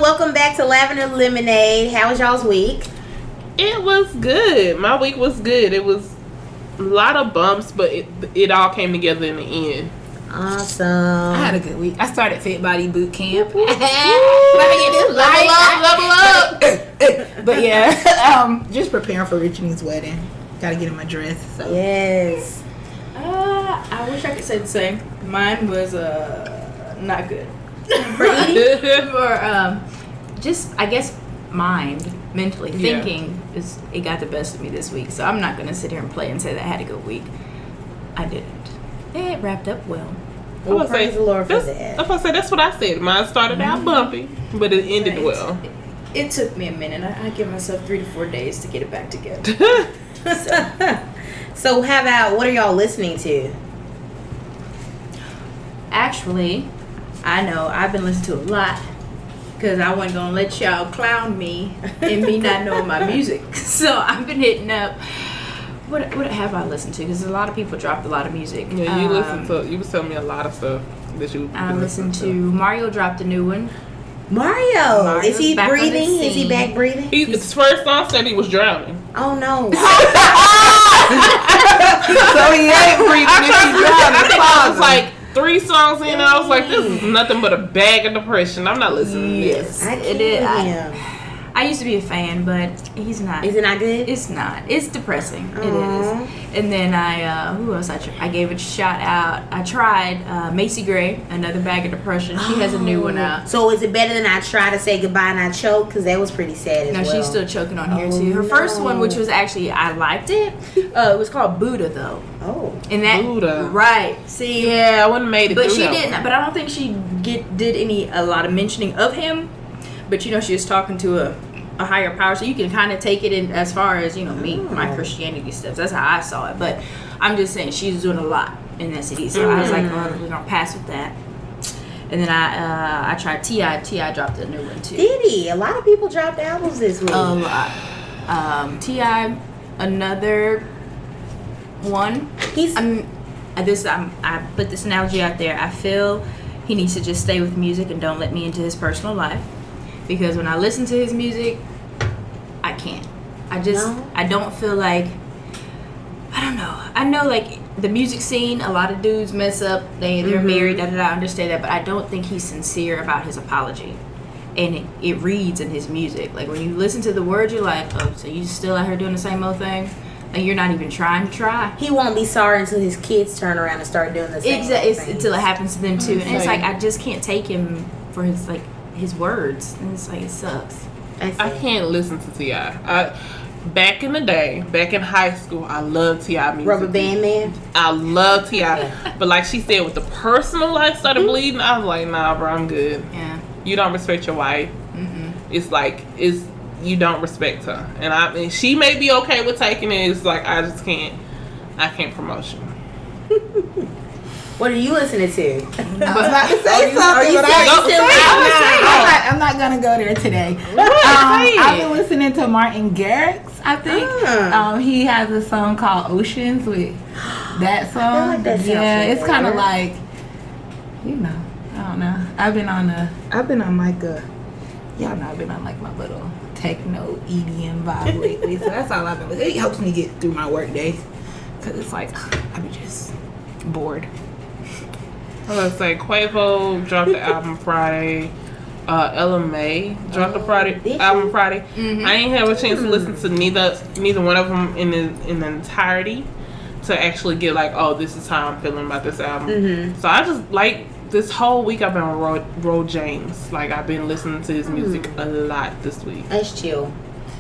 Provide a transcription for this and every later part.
welcome back to Lavender Lemonade. How was y'all's week? It was good. My week was good. It was a lot of bumps, but it all came together in the end. Awesome. I had a good week. I started Fit Body Boot Camp. Level up. But yeah, just preparing for Richard's wedding. Gotta get in my dress. So. Yes. I wish I could say the same. Mine was not good. For just I guess mentally thinking it got the best of me this week. So I'm not gonna sit here and play and say that I had a good week. I didn't. It wrapped up well. Well, praise the Lord for that. If I say that's what I said. Mine started out bumpy, but it ended well. It took me a minute. I give myself 3 to 4 days to get it back together. So how about, what are y'all listening to? Actually, I know I've been listening to a lot because I wasn't gonna let y'all clown me and me not knowing my music. So I've been hitting up. What have I listened to? Because a lot of people dropped a lot of music. Yeah, you was telling me a lot of stuff that you. I listened to Mario dropped a new one. Mario, is he back on the breathing? Is he scene. back breathing? His first song said he was drowning. Oh no. So he ain't breathing. I was like 3 songs in, and I was like, this is nothing but a bag of depression. I'm not listening to this. I used to be a fan, but he's not. Is it not good? It's not. It's depressing. Aww. It is. And then who else? I gave it a shout out. I tried Macy Gray, another bag of depression. She has a new one out. So is it better than I Try to Say Goodbye and I Choke? Because that was pretty sad as well. No, she's still choking on here too. Her first one, which was actually, I liked it. It was called Buddha though. Oh. And that Buddha. Right. See. Yeah, I wouldn't have made it. But through she that didn't. one. But I don't think she did a lot of mentioning of him. But she was talking to a higher power, so you can kind of take it in as far as me, my Christianity steps. That's how I saw it. But I'm just saying she's doing a lot in that city, so I was like, oh, we're gonna pass with that. And then I tried T.I. T.I. dropped a new one too. Did he? A lot of people dropped albums this week. A lot. T.I. another one. I put this analogy out there. I feel he needs to just stay with music and don't let me into his personal life. Because when I listen to his music, I can't. I don't feel like, I don't know. I know like the music scene, a lot of dudes mess up. They're married, I understand that. But I don't think he's sincere about his apology. And it reads in his music. Like when you listen to the words, you're like, oh, so you still out here doing the same old thing? And you're not even trying to try. He won't be sorry until his kids turn around and start doing the same Exactly. Until it happens to them too. And it's like, I just can't take him for his words, and it's like it sucks. I can't listen to T.I. Back in the day, back in high school, I loved T.I. music. Rubber Band Man. I love T.I. But like she said, with the personal life started bleeding, I was like, nah, bro, I'm good. Yeah. You don't respect your wife. It's like you don't respect her, and I mean, she may be okay with taking it. It's like I can't promote you. What are you listening to? I was about to say something, but I'm not gonna go there today. I've been listening to Martin Garrix. I think he has a song called Oceans with that song. I feel like that sounds it's kind of like, I don't know. I've been on like my little techno EDM vibe lately. So that's all I've been listening. It helps me get through my work day because it's like I be just bored. I was say Quavo dropped the album Friday. Ella May dropped the album Friday. I ain't have a chance to listen to neither one of them in the entirety to actually get like, oh, this is how I'm feeling about this album. So I just like this whole week I've been on Ro James. Like I've been listening to his music a lot this week. That's chill.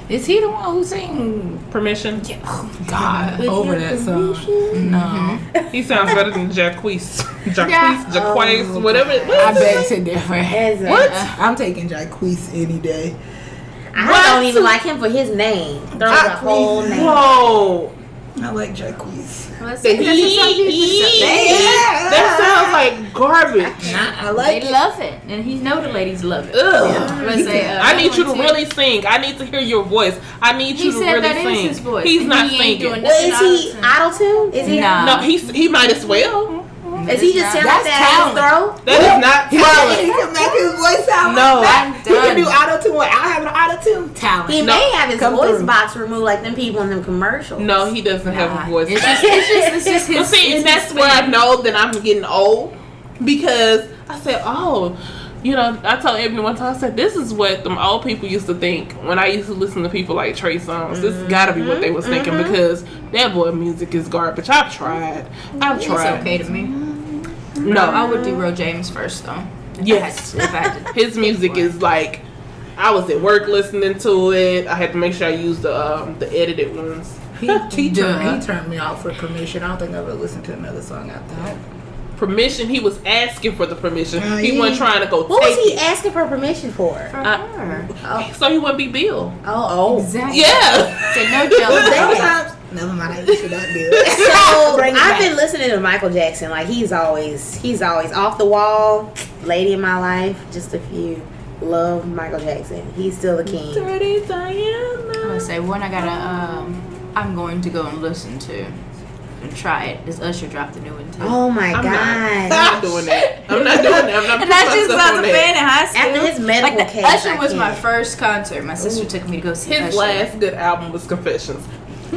Is he the one who sang Permission? Yeah. Oh, God, over that song. No. He sounds better than Jacquees, whatever. I beg to differ. What? I'm taking Jacquees any day. I don't even like him for his name. Throw the whole name. Whoa. I like Jacquees. That sounds like garbage. I like They it. love it, and he know the ladies love it. I need you to really sing. I need to hear your voice. I need you to really that sing. Is his voice. He's not he ain't singing. doing Well, is nothing he auto-tune? Is he? No. No, he might as well. Is he just saying that out his throat? That is not talent. He can make his voice sound No. like that. He can do auto-tune without having auto-tune. Talent. He may have his voice box removed like them people in them commercials. No, he doesn't have a voice. It's just his. But see, and that's where I know that I'm getting old, because I said, oh, you know, I told Ebony one time, I said, this is what them old people used to think when I used to listen to people like Trey Songz. This has got to be what they was thinking, because that boy music is garbage. I've tried. It's okay to me. No, I would do Ro James first though. Yes. If I had to his music is like, I was at work listening to it. I had to make sure I used the edited ones. He turned me off for Permission. I don't think I've ever listened to another song after that. Permission, he was asking for the permission. He wasn't trying to go. What take was he it. asking for permission for? So he wouldn't be Bill. Oh, exactly. Yeah. So no jealous. Never mind, I used to not do it. So I've been listening to Michael Jackson. Like he's always off the wall. Lady in my life. Just a few. Love Michael Jackson. He's still the king. I'm gonna say one I gotta. I'm going to go and listen to. And try it. Does Usher drop the new one too? Oh my God! I'm not doing that. I'm not doing that. I'm not. And that's just because I was a fan in high school. After his medical like, case, Usher was my first concert. My sister took me to go see His Usher. last good album was Confessions.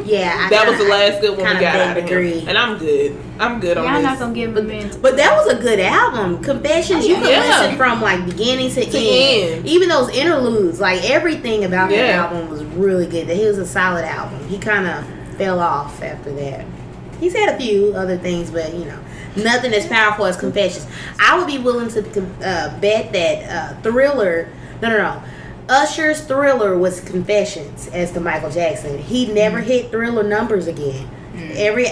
Yeah, That was the last good one we got out of agree. him. And I'm good. I'm good on Y'all this. not gonna give him in. But that was a good album. Confessions, you could listen from like beginning to end. Even those interludes, like everything about that album was really good. He was a solid album. He kind of fell off after that. He's had a few other things, but you know, nothing as powerful as Confessions. I would be willing to bet that Thriller, no. Usher's Thriller was Confessions as to Michael Jackson. He never hit Thriller numbers again. Every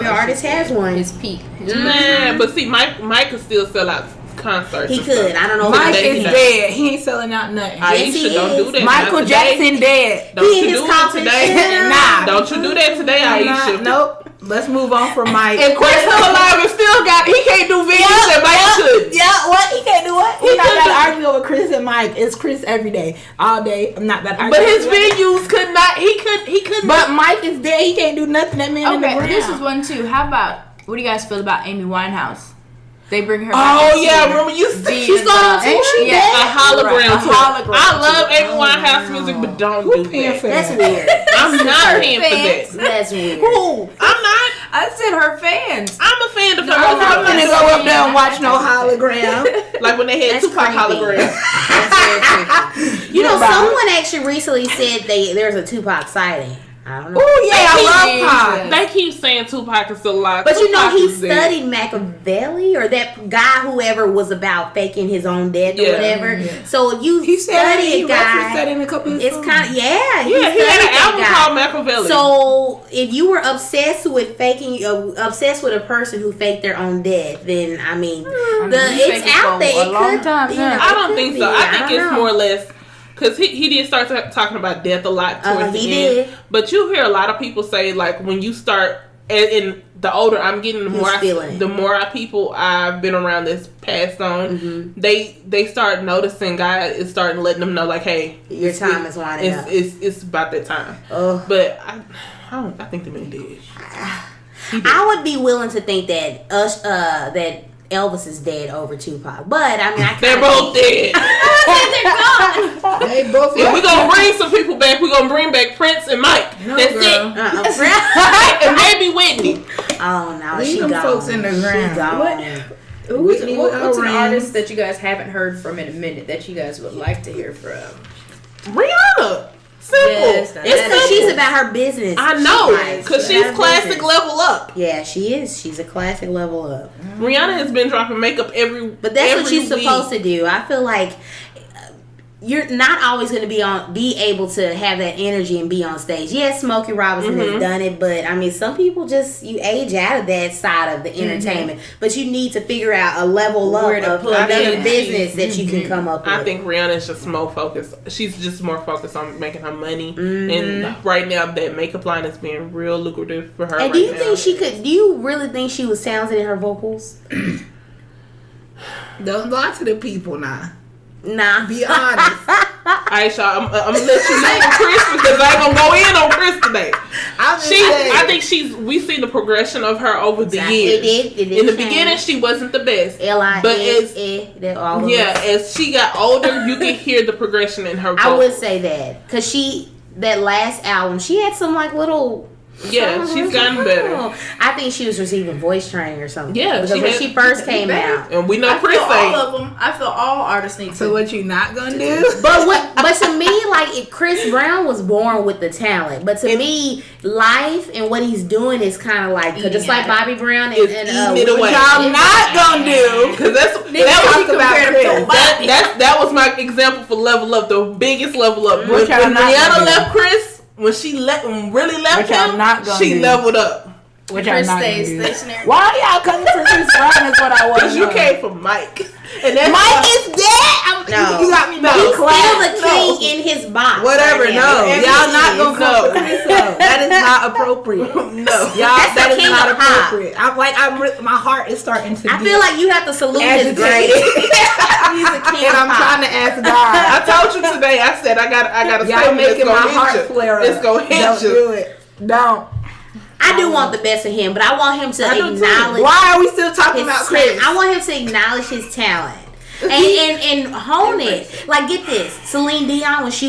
artist has one. His peak. Man, but see, Mike could still sell out concerts. He could. I don't know. Mike is dead. He ain't selling out nothing. Aisha, don't do that. Michael Jackson dead. Don't you do it today? Nah. Don't you do that today, Aisha? Nope. Let's move on from Mike. And Chris Alive still got. He can't do videos that Mike could. Yeah, what? He can't do what? He's not that arguing with Chris and Mike. It's Chris every day, all day. I'm not that arguing. But his venues could not. He couldn't. But Mike is dead. He can't do nothing. That man in the ground. This is one too. How about, what do you guys feel about Amy Winehouse? They bring her back. Oh yeah, remember she's going on tour. A hologram tour. I love Amy Winehouse music, but don't do that. That's weird. I'm not paying for that. That's weird. Who? I'm not. I said her fans. I'm a fan of her. I'm not gonna go up there and watch no hologram. Like when they had Tupac hologram. You know, someone actually recently said there's a Tupac sighting. I don't know. Oh yeah, I love Pac. They keep saying Tupac is still alive. But you know, Tupac he is dead. studied Machiavelli, or that guy, whoever was about faking his own death or whatever. Yeah. So if you study a guy, that in a couple of it's kind of he had an album called Machiavelli. So if you were obsessed with obsessed with a person who faked their own death, then I mean, it's out there. It could, I don't think so. I think it's more or less. Because he did start talking about death a lot towards the end. But you hear a lot of people say, like, when you start, and the older I'm getting, the more people I've been around that's passed on, they start noticing God is starting letting them know, like, hey, your time is winding up. It's about that time. But I think the man did. I would be willing to think that that Elvis is dead over Tupac, but I mean, they're both dead. They're gone. They both. If we're gonna bring some people back, we're gonna bring back Prince and Mike. That's it. And maybe Whitney. Oh no, leave them folks in the ground. What's an artist that you guys haven't heard from in a minute that you guys would like to hear from? Rihanna. Simple. Yes, it's because she's about her business. I know, because she's classic business. Level up. Yeah, she is. She's a classic level up. Rihanna has been dropping makeup but that's what you're supposed to do. I feel like you're not always going to be able to have that energy and be on stage. Yes, Smokey Robinson has done it, but I mean, some people you age out of that side of the entertainment. But you need to figure out a level up of another business that you can come up with. I think Rihanna's just more focused. She's just more focused on making her money, and right now that makeup line is being real lucrative for her. And do you think she could? Do you really think she was talented in her vocals? Don't lie to the people now. Nah. Be honest. Alright, y'all. I'm gonna let you know on Chris because I ain't gonna go in on Chris today. I think we see the progression of her over the years. It did in the beginning, she wasn't the best. As she got older, you can hear the progression in her voice. I would say that because that last album, she had some like little. Yeah, she's gotten better. I think she was receiving voice training or something. Yeah, because when she first came out, and we know Chris all of them. I feel all artists need to. So what you not gonna do? But to me, like Chris Brown was born with the talent. But to me, life and what he's doing is kind of like just like Bobby Brown and what y'all not gonna do because that was my example for level up, the biggest level up. When Rihanna left Chris. When she really left him, she leveled up. Which Chris stays stationary. Why are y'all coming for Chris Brown is what I want to know. Because you came from Mike. And Mike is dead. No. You got me back. He's still the king in his box. Whatever, no. Y'all not going to come for Chris. That is not appropriate. No. Y'all, that is not appropriate. My heart is starting to I feel like you have to salute his grace. He's a king and I'm trying to ask God. I told you today, I said, I got a statement making my heart flare up. It's going to hit you. Don't do it. Don't. I do want the best of him, but I want him to acknowledge. Why are we still talking about Chris? I want him to acknowledge his talent and hone it. Like, get this, Celine Dion when she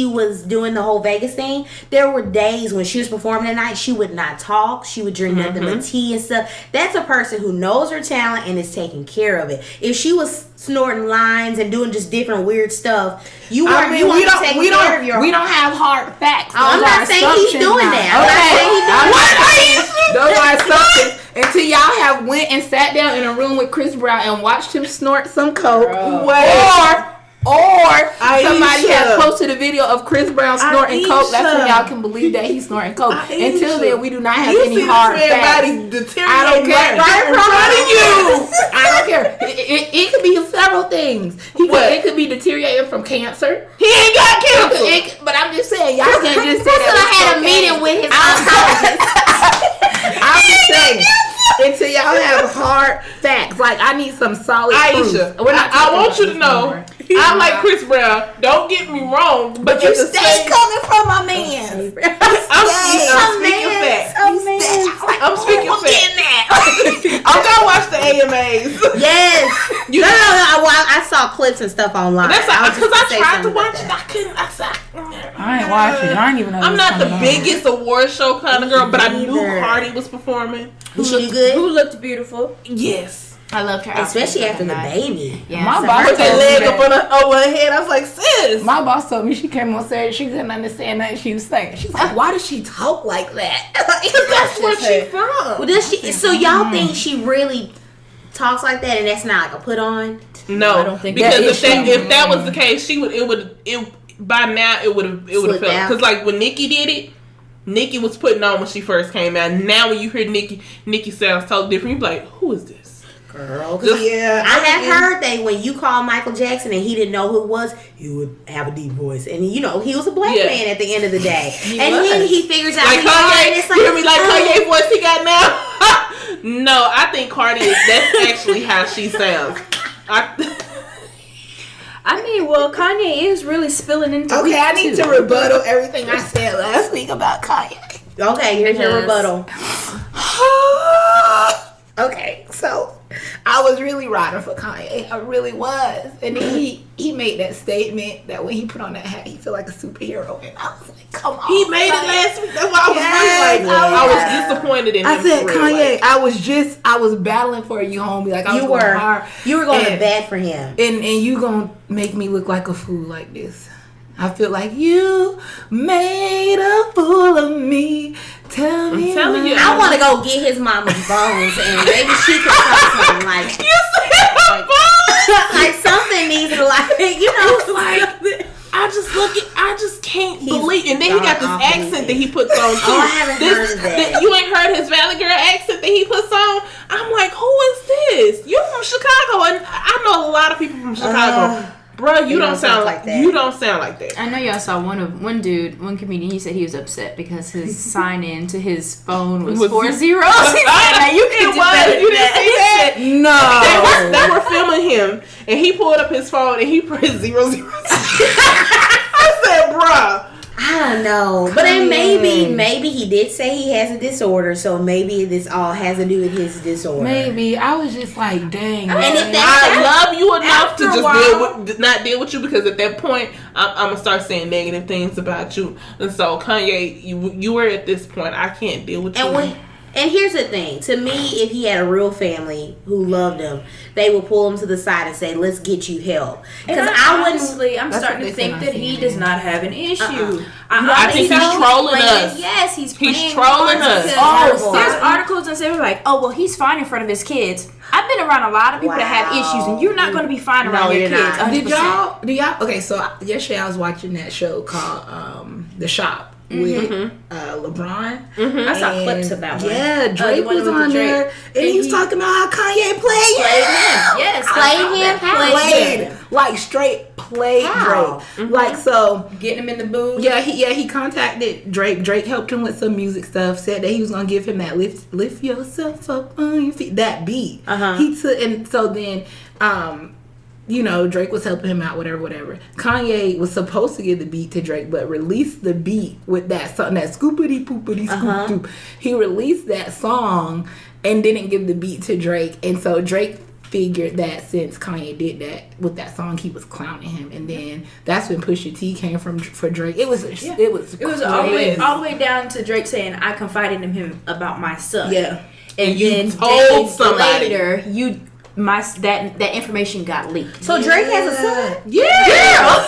was doing the whole Vegas thing, there were days when she was performing at night she would not talk. She would drink nothing but tea and stuff. That's a person who knows her talent and is taking care of it. If she was snorting lines and doing just different weird stuff, we don't have hard facts. I'm not saying he's doing that. Those are assumptions. Until y'all have went and sat down in a room with Chris Brown and watched him snort some coke, or somebody has posted a video of Chris Brown snorting coke. That's when y'all can believe that he's snorting coke. Until then, we do not have any hard facts. I don't care. I don't care. It could be several things. It could be deteriorating from cancer. He ain't got cancer. But I'm just saying, y'all can't just say that. I had a meeting with his oncologist. I'm just saying. Until y'all have hard facts. Like, I need some solid Aisha, proof. I want you to know, I like Chris Brown. Don't get me wrong. But you stay coming from my man. I'm speaking facts. I'm speaking facts. I'm going to watch the AMAs. Yes. No. I saw clips and stuff online. That's because I tried to watch it. I couldn't. I ain't watching. I ain't even know. I'm not the biggest award show kind of girl, but I knew Cardi was performing. Who looked beautiful. Yes. I loved her, especially after the baby. Yeah, my boss put that leg up over her head. I was like, sis. My boss told me she came on stage. She couldn't understand nothing she was saying. She's like, why does she talk like that? Because that's where she's from. Well, does she? So y'all think she really talks like that, and that's not like a put on? No, I don't think because if that was the case, by now it would have felt because like when Nicki did it. Nicki was putting on when she first came out. Now when you hear Nicki sounds totally different. You be like, who is this? Girl. I have heard that when you call Michael Jackson and he didn't know who it was, he would have a deep voice. And he was a black man at the end of the day. He figures out like Kanye. You hear me like Kanye voice he got now? No, I think Cardi that's actually how she sounds. Kanye is really spilling into Okay, I need to rebuttal everything I said last week about Kanye. Okay, here's your rebuttal. Okay, so I was really riding for Kanye. I really was. And then he made that statement that when he put on that hat, he felt like a superhero. And I was like, come on. He made it last week. That's why I was really like, I was disappointed in him. I said, Kanye, I was battling for you, homie. Like, you were going to bat for him. And you going to make me look like a fool like this. I feel like you made a fool of me. Tell me. I want to go get his mama's bones and maybe she can tell something like. You said her bones. Like something needs to like I just can't believe. And then he got this accent that he puts on too. Oh, I haven't heard that. You ain't heard his Valley Girl accent that he puts on. I'm like, who is this? You're from Chicago, and I know a lot of people from Chicago. Bro, you don't sound like that. You don't sound like that. I know y'all saw one comedian. He said he was upset because his sign in to his phone was 4 zeros. Now you can do better than that. You didn't see that? No, they were filming him, and he pulled up his phone and he pressed 0 0. bruh. I don't know, but then maybe he did say he has a disorder, so maybe this all has to do with his disorder. Maybe I was just like, dang. And if I love you enough to just not deal with you, because at that point I'm gonna start saying negative things about you, and so Kanye, you were at this point. I can't deal with you. And here's the thing. To me, if he had a real family who loved him, they would pull him to the side and say, let's get you help. Because I'm starting to think that he does not have an issue. I think he's trolling us. Yes, he's trolling us. There's articles that say like, oh, well, he's fine in front of his kids. I've been around a lot of people that have issues, and you're not going to be fine around your kids. 100%. Do y'all? Okay, so yesterday I was watching that show called The Shop. With LeBron. I saw clips of that one. Yeah, Drake was on there, and he was talking about how Kanye played him. Yes, played him. Like straight played Drake. Like, so getting him in the booth. Yeah, he contacted Drake. Drake helped him with some music stuff. Said that he was gonna give him that lift yourself up on your feet, that beat. He took, and so then you know, Drake was helping him out, whatever. Kanye was supposed to give the beat to Drake, but released the beat with that song, that scoopity poopity scoop doop. He released that song and didn't give the beat to Drake, and so Drake figured that since Kanye did that with that song, he was clowning him, and then that's when Pusha T came for Drake. It was all the way down to Drake saying, "I confided in him about my son." Yeah, and you then told somebody later that information got leaked. So Drake has a son? Yeah.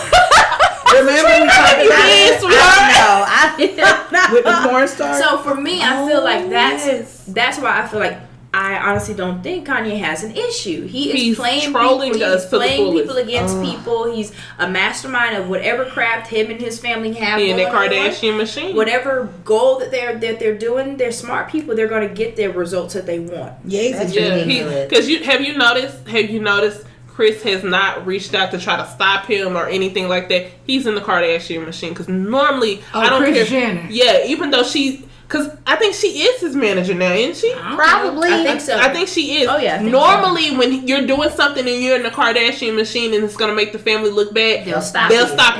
Remember we talked about it? With the porn star? So for me, I feel like that's why I feel like I honestly don't think Kanye has an issue. He's playing trolling people. He's playing people against people. He's a mastermind of whatever craft him and his family have. In the Kardashian machine. Whatever goal that they're doing, they're smart people. They're going to get their results that they want. Because have you noticed? Chris has not reached out to try to stop him or anything like that. He's in the Kardashian machine because normally I don't Kris care. Jenner. Yeah, even though because I think she is his manager now, isn't she? Probably. I think so. I think she is. Oh, yeah. Normally, when you're doing something and you're in the Kardashian machine and it's going to make the family look bad, they'll stop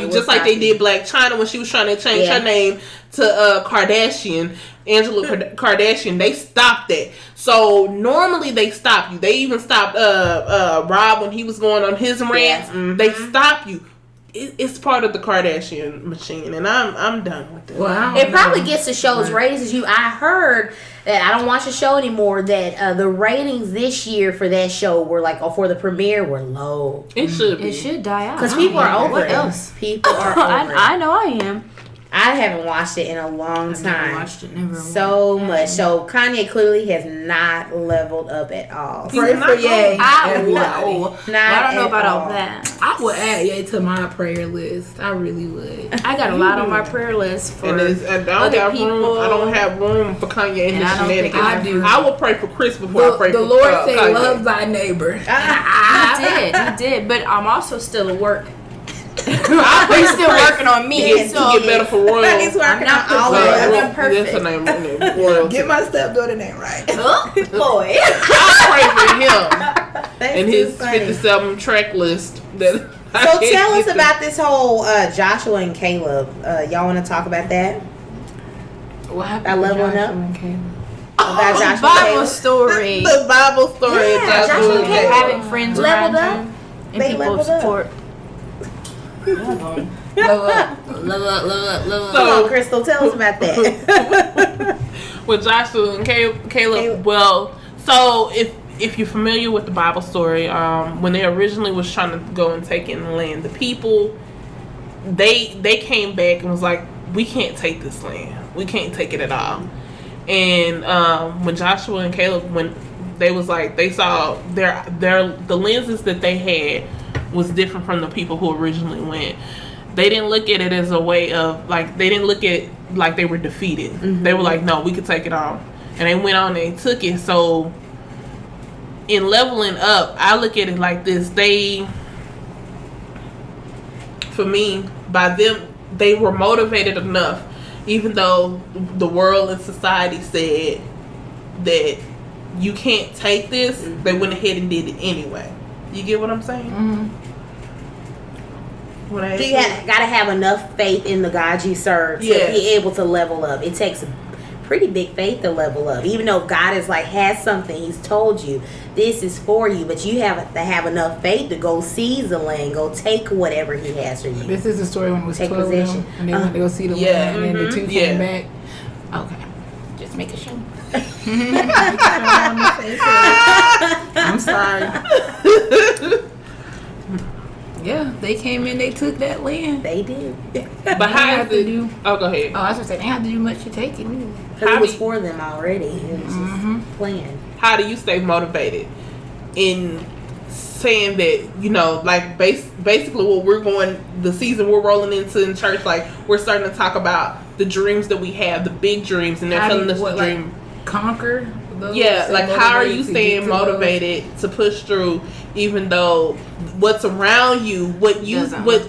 you. Just like they did Blac Chyna when she was trying to change her name to Kardashian, Angela Kardashian. They stopped that. So normally they stop you. They even stopped Rob when he was going on his rants. They stop you. It's part of the Kardashian machine, and I'm done with it. Wow. It probably gets the show's ratings. I heard that I don't watch the show anymore. That the ratings this year for that show were for the premiere were low. It should be. It should die out because people are over it. What else? People are over it. I know I am. I haven't watched it in a long time. Never watched it. Never. So much. So Kanye clearly has not leveled up at all. Pray for Ye. I don't know about all that. I would add Ye to my prayer list. I really would. I got a lot on my prayer list for other people. I don't have room for Kanye and his shenanigans. I do. I will pray for Chris before I pray for the Lord said, Kanye. "Love thy neighbor." He did. But I'm also still at work. He's still working on me to get better for royal. He's working on all of it. I'm perfect. That's her name. Get my stepdaughter name right. Boy. I pray for him and his 57 track list. So tell us about this whole Joshua and Caleb. Y'all want to talk about that? What happened? That leveling up? About Joshua Bible story. The Bible story. Yeah, Joshua and Caleb having friends leveled around up. him and people support. Love up. Come on, Crystal, tell us about that. With Joshua and Caleb. Well, so if you're familiar with the Bible story, when they originally was trying to go and take in the land, the people they came back and was like, we can't take this land. We can't take it at all. And when Joshua and Caleb, when they was like, they saw the lenses that they had was different from the people who originally went. They didn't look at it as a way of they didn't look at it like they were defeated. They were like, no, we could take it on, and they went on and they took it. So in leveling up, I look at it like this: for me, by them, they were motivated enough, even though the world and society said that you can't take this, they went ahead and did it anyway. You get what I'm saying? You gotta have enough faith in the God you serve to be able to level up. It takes pretty big faith to level up. Even though God is like has something, He's told you this is for you, but you have to have enough faith to go seize the land, go take whatever He has for you. This is the story when it was 12 of them, and they went to go see the land, and then the 2 came back. Okay, just make a show. I'm sorry. Yeah, they came in, they took that land. They did. But how have to do? Oh, go ahead. Oh, I was gonna say they had to do much to take it. Because it was for them already. It was just planned. How do you stay motivated in saying that, you know, like basically what we're going, the season we're rolling into in church, like we're starting to talk about the dreams that we have, the big dreams, and they're telling us to dream. Like, conquer those? Yeah, like how are you staying motivated to push through, even though what's around you, what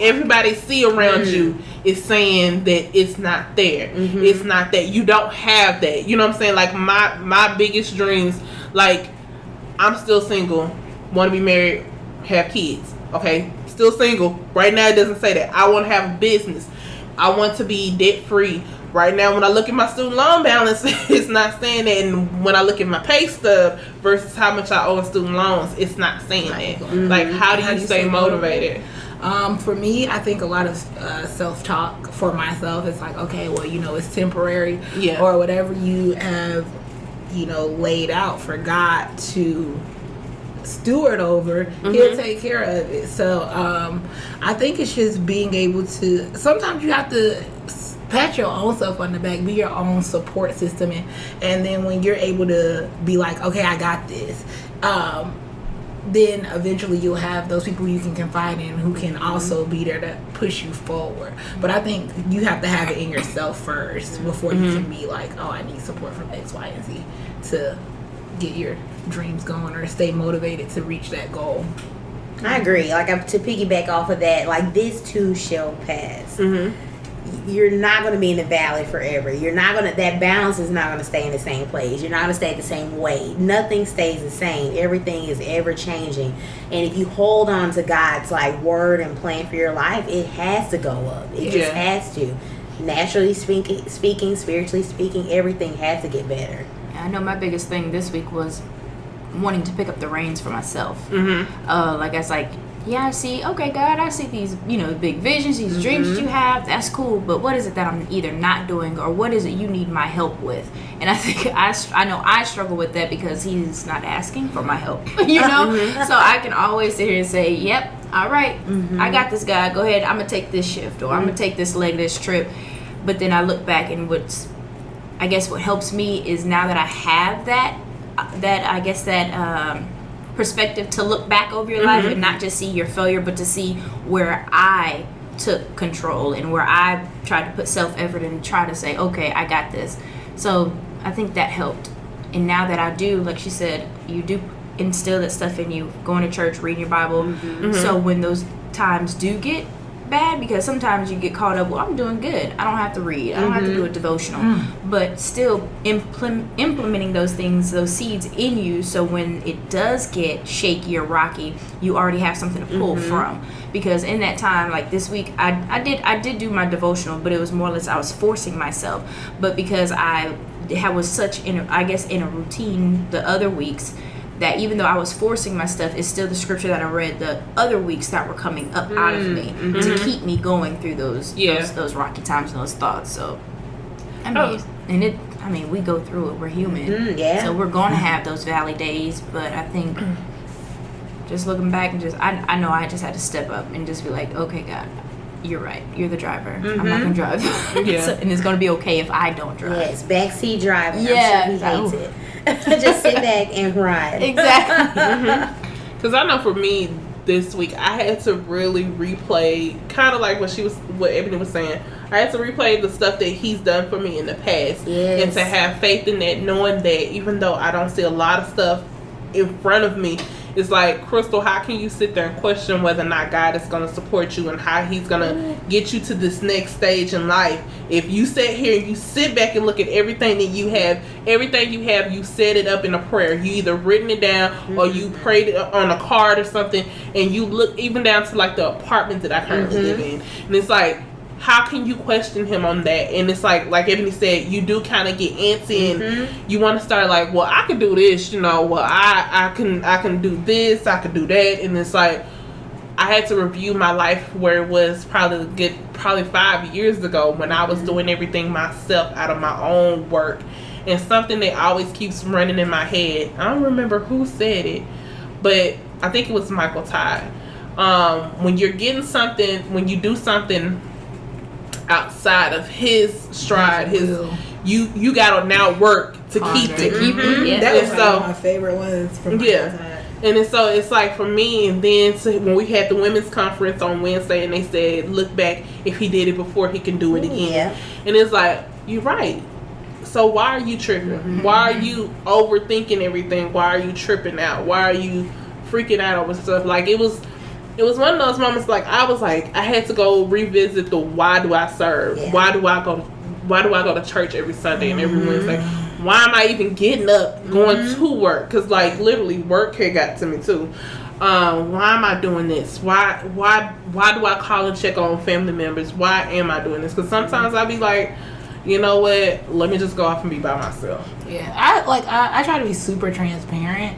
everybody see around you is saying that it's not there. It's not that. You don't have that. You know what I'm saying? Like my biggest dreams, like I'm still single, want to be married, have kids. Okay, still single. Right now it doesn't say that. I want to have a business. I want to be debt free. Right now, when I look at my student loan balance, it's not saying that. And when I look at my pay stub versus how much I owe in student loans, it's not saying that. Like, how do you stay motivated? For me, I think a lot of self-talk for myself is like, okay, well, you know, it's temporary. Yeah. Or whatever you have, you know, laid out for God to steward over, He'll take care of it. So I think it's just being able to, sometimes you have to pat your own self on the back, be your own support system, and then when you're able to be like, okay, I got this, then eventually you'll have those people you can confide in who can also be there to push you forward. But I think you have to have it in yourself first before you can be like, oh, I need support from X, Y, and Z to get your dreams going or stay motivated to reach that goal. I agree. Like, to piggyback off of that, like, this too shall pass. You're not going to be in the valley forever. You're not going to, that balance is not going to stay in the same place. You're not going to stay the same way. Nothing stays the same. Everything is ever changing. And if you hold on to God's like word and plan for your life, it has to go up. It just has to. Naturally speaking, spiritually speaking, everything has to get better. I know my biggest thing this week was wanting to pick up the reins for myself. Like I was like, yeah, I see, okay, God, I see these, you know, big visions, these dreams that you have, that's cool, but what is it that I'm either not doing, or what is it you need my help with? And I think I know I struggle with that because He's not asking for my help, you know? So I can always sit here and say, yep, all right, I got this, God, go ahead, I'm going to take this shift, or I'm going to take this leg, this trip. But then I look back, and what helps me is now that I have that perspective to look back over your life and not just see your failure, but to see where I took control and where I tried to put self-effort and try to say, okay, I got this. So I think that helped. And now that I do, like she said, you do instill that stuff in you, going to church, reading your Bible. So when those times do get bad, because sometimes you get caught up, well, I'm doing good, I don't have to read, I don't have to do a devotional, but still implementing those things, those seeds in you, so when it does get shaky or rocky, you already have something to pull from. Because in that time, like this week, I did do my devotional, but it was more or less I was forcing myself. But because I was such in a routine the other weeks, that even though I was forcing my stuff, it's still the scripture that I read the other weeks that were coming up out of me to keep me going through those rocky times and those thoughts. So, we go through it. We're human. So we're going to have those valley days. But I think just looking back and I know I just had to step up and just be like, okay, God, you're right. You're the driver. I'm not going to drive. And it's going to be okay if I don't drive. Yes, backseat driving. Yeah. I'm sure he hates it. Just sit back and ride. Exactly. Because I know for me this week, I had to really replay, kind of like what Ebony was saying. I had to replay the stuff that He's done for me in the past, and to have faith in that, knowing that even though I don't see a lot of stuff in front of me, It's like, Crystal, how can you sit there and question whether or not God is going to support you and how he's going to get you to this next stage in life? If you sit here and you sit back and look at everything that you have, you set it up in a prayer. You either written it down or you prayed it on a card or something, and you look even down to like the apartment that I currently live in. And it's like, how can you question him on that? And it's like Ebony said, you do kind of get antsy and you want to start like, well, I can do this, well, I can do this, I can do that. And it's like, I had to review my life where it was probably 5 years ago when I was doing everything myself out of my own work. And something that always keeps running in my head, I don't remember who said it, but I think it was Michael Todd. When you're getting something, when you do something outside of his stride, you gotta now work to keep it. Yeah. That was one of my favorite ones from Michael Todd. And so it's like for me, and then when we had the women's conference on Wednesday, and they said, look back, if he did it before, he can do it again. And it's like, you're right. So why are you tripping? Why are you overthinking everything? Why are you tripping out? Why are you freaking out over stuff? Like, it was one of those moments, like, I had to go revisit the why do I serve? Yeah. Why do I go to church every Sunday and every Wednesday? Why am I even getting up, going to work? Because, like, literally, work had got to me, too. Why am I doing this? Why do I call and check on family members? Why am I doing this? Because sometimes I'll be like, you know what? Let me just go off and be by myself. Yeah, I try to be super transparent,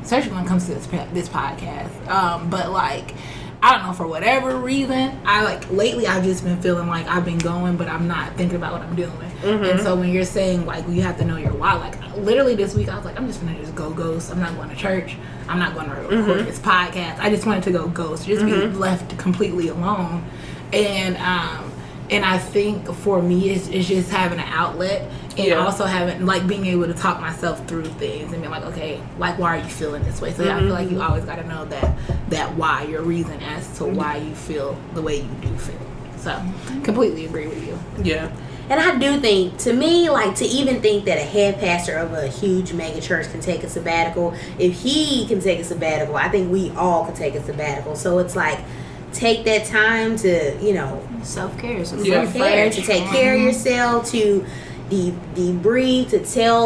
especially when it comes to this podcast. But like, I don't know, for whatever reason, lately I've just been feeling like I've been going, but I'm not thinking about what I'm doing. And so when you're saying like you have to know your why, like literally this week I was like, I'm just gonna just go ghost. I'm not going to church. I'm not going to record this podcast. I just wanted to go ghost, just be left completely alone. And I think for me, it's just having an outlet and also having, like, being able to talk myself through things and be like, okay, like, why are you feeling this way? So I feel like you always got to know that why, your reason as to why you feel the way you do feel. So completely agree with you. Yeah. And I do think, to me, like, to even think that a head pastor of a huge mega church can take a sabbatical, if he can take a sabbatical, I think we all can take a sabbatical. So it's like, take that time to, self-care. To take care of yourself, to debrief,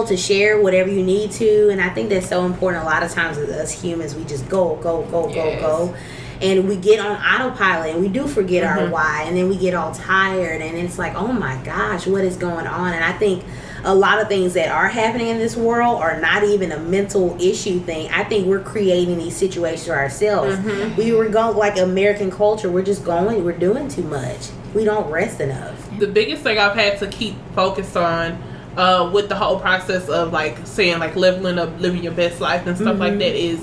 to share whatever you need to. And I think that's so important. A lot of times as us humans, we just go. And we get on autopilot and we do forget our why. And then we get all tired and it's like, oh my gosh, what is going on? And I think a lot of things that are happening in this world are not even a mental issue thing. I think we're creating these situations for ourselves. We were going, like American culture, we're just going, we're doing too much. We don't rest enough. The biggest thing I've had to keep focused on with the whole process of like saying like leveling up, living your best life and stuff like that is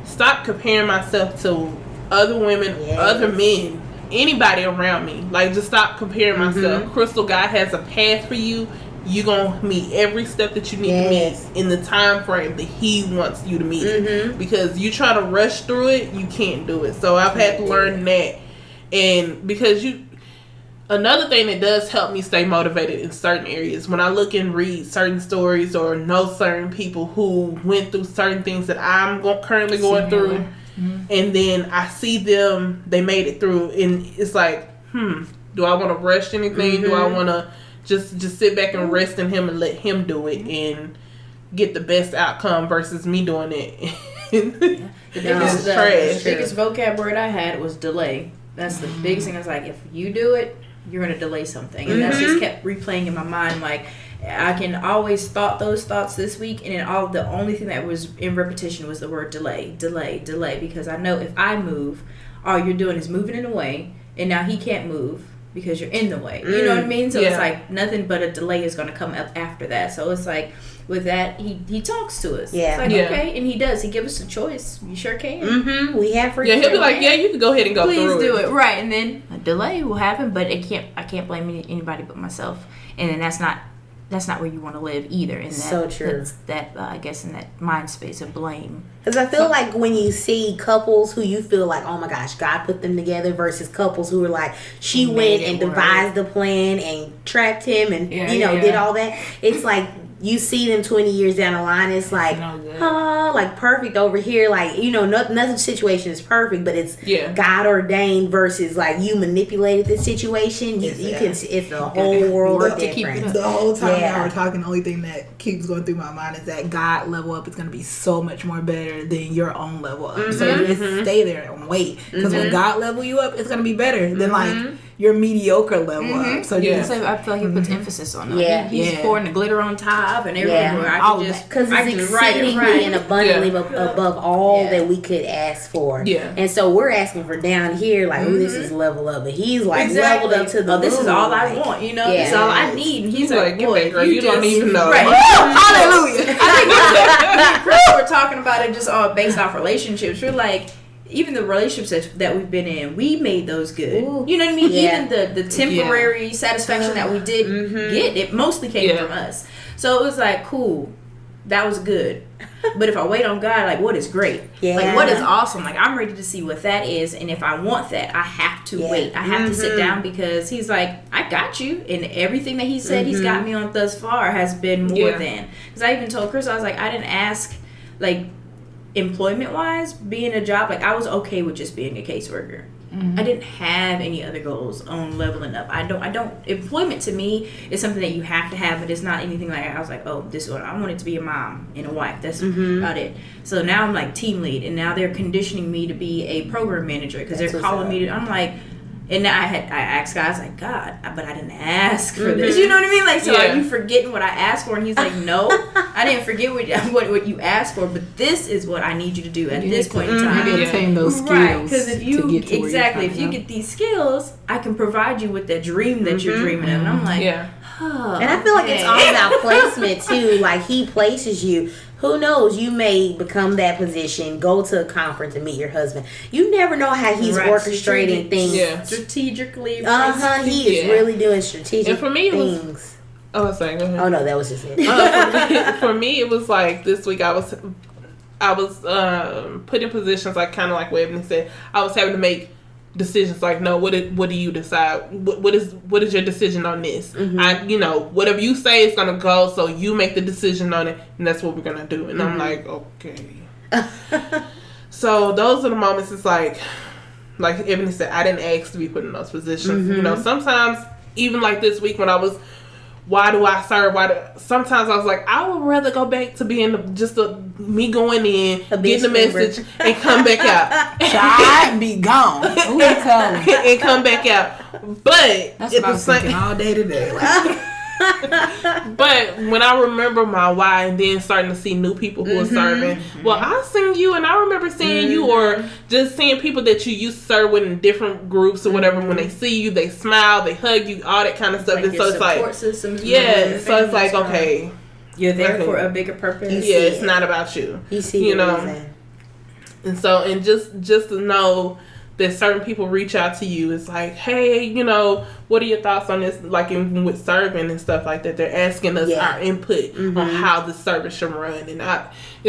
stop comparing myself to other women, other men, anybody around me. Like, just stop comparing myself. Crystal, God has a path for you. You're going to meet every step that you need to meet in the time frame that he wants you to meet. Because you try to rush through it, you can't do it. So I've had to learn that. And because another thing that does help me stay motivated in certain areas, when I look and read certain stories or know certain people who went through certain things that I'm currently going through, and then I see them, they made it through, and it's like, do I want to rush anything? Do I want to just sit back and rest in him and let him do it and get the best outcome versus me doing it? The biggest vocab word I had was delay. That's the biggest thing. I was like, if you do it, you're going to delay something. And that just kept replaying in my mind. Like, I can always thought those thoughts this week, and then the only thing that was in repetition was the word delay. Because I know if I move, all you're doing is moving in the way, and now he can't move because you're in the way. You know what I mean? So it's like nothing but a delay is going to come up after that. So it's like, with that, he talks to us. It's like, okay, and he does. He gives us a choice. You sure can. We have free. Yeah, he'll be like, yeah, you can go ahead and go through it. Please do it. Right, and then a delay will happen, but I can't blame anybody but myself. And then that's not where you want to live either. In that, so true. That I guess in that mind space of blame. Because I feel like when you see couples who you feel like, oh my gosh, God put them together, versus couples who are like, she went and devised the plan and trapped him and did all that. It's like, you see them 20 years down the line, it's like, like perfect over here. Like, you know, nothing situation is perfect, but it's God ordained versus like you manipulated the situation. You can, it's a whole world of difference. The whole time y'all were talking, the only thing that keeps going through my mind is that God level up is going to be so much more better than your own level up. So just stay there and wait. Because when God level you up, it's going to be better than like your mediocre level up. So I feel like he puts emphasis on that. He's pouring the glitter on top and everything. Where I can just, because it's exceedingly and abundantly above all that we could ask for. And so we're asking for down here, like, this is level up, but he's like leveled up to the this is all I want, you know. This is all I need. And he's like, boy, you don't even know. Hallelujah. I think Chris were talking about it just all based off relationships. We're like, even the relationships that we've been in, we made those good. Ooh. You know what I mean? Even the temporary satisfaction that we did get, it mostly came from us. So it was like, cool, that was good. But if I wait on God, like, what is great? Like, what is awesome? Like, I'm ready to see what that is. And if I want that, I have to wait. I have to sit down because he's like, I got you. And everything that he said he's got me on thus far has been more than. Because I even told Chris, I was like, I didn't ask, like, employment wise, being a job, like, I was okay with just being a caseworker. I didn't have any other goals on leveling up. I don't employment to me is something that you have to have, but it's not anything like I was like, oh, this is what I wanted to be, a mom and a wife. That's about it. So now I'm like team lead, and now they're conditioning me to be a program manager because they're calling me to, I'm like, and now I asked God, I was like, God, but I didn't ask for this. You know what I mean? Like, so are you forgetting what I asked for? And he's like, no, I didn't forget what you asked for, but this is what I need you to do at this point in time. You attain those skills. Right, because if you if you get these skills, I can provide you with that dream that you're dreaming of. And I'm like, and I feel like it's all about placement too. Like, he places you. Who knows? You may become that position, go to a conference and meet your husband. You never know how he's orchestrating things. Strategically. He is really doing strategic and for me, things. I was saying, go ahead. Oh no, that was just it. For me, it was like this week I was put in positions, like kind of like what Ebony said. I was having to make decisions like, no, what do you decide? What is your decision on this? Whatever you say is gonna go, so you make the decision on it, and that's what we're gonna do. And I'm like, okay. So those are the moments. It's like Ebony said, I didn't ask to be put in those positions. You know, sometimes even like this week when I was, why do I serve? Sometimes I was like, I would rather go back to being me going in, getting the message, and come back out. I'd be gone. And come back out. But that's what I was thinking all day today. But when I remember my why, and then starting to see new people who are serving, well, I seen you, and I remember seeing you, or just seeing people that you used to serve with in different groups or whatever. When they see you, they smile, they hug you, all that kind of stuff. Like, and so it's like, systems, so it's like, okay, you're there for a bigger purpose. It's not about you. You see, and so, and just to know that certain people reach out to you, it's like, hey, what are your thoughts on this? Like, even with serving and stuff like that, they're asking us our input on how the service should run, and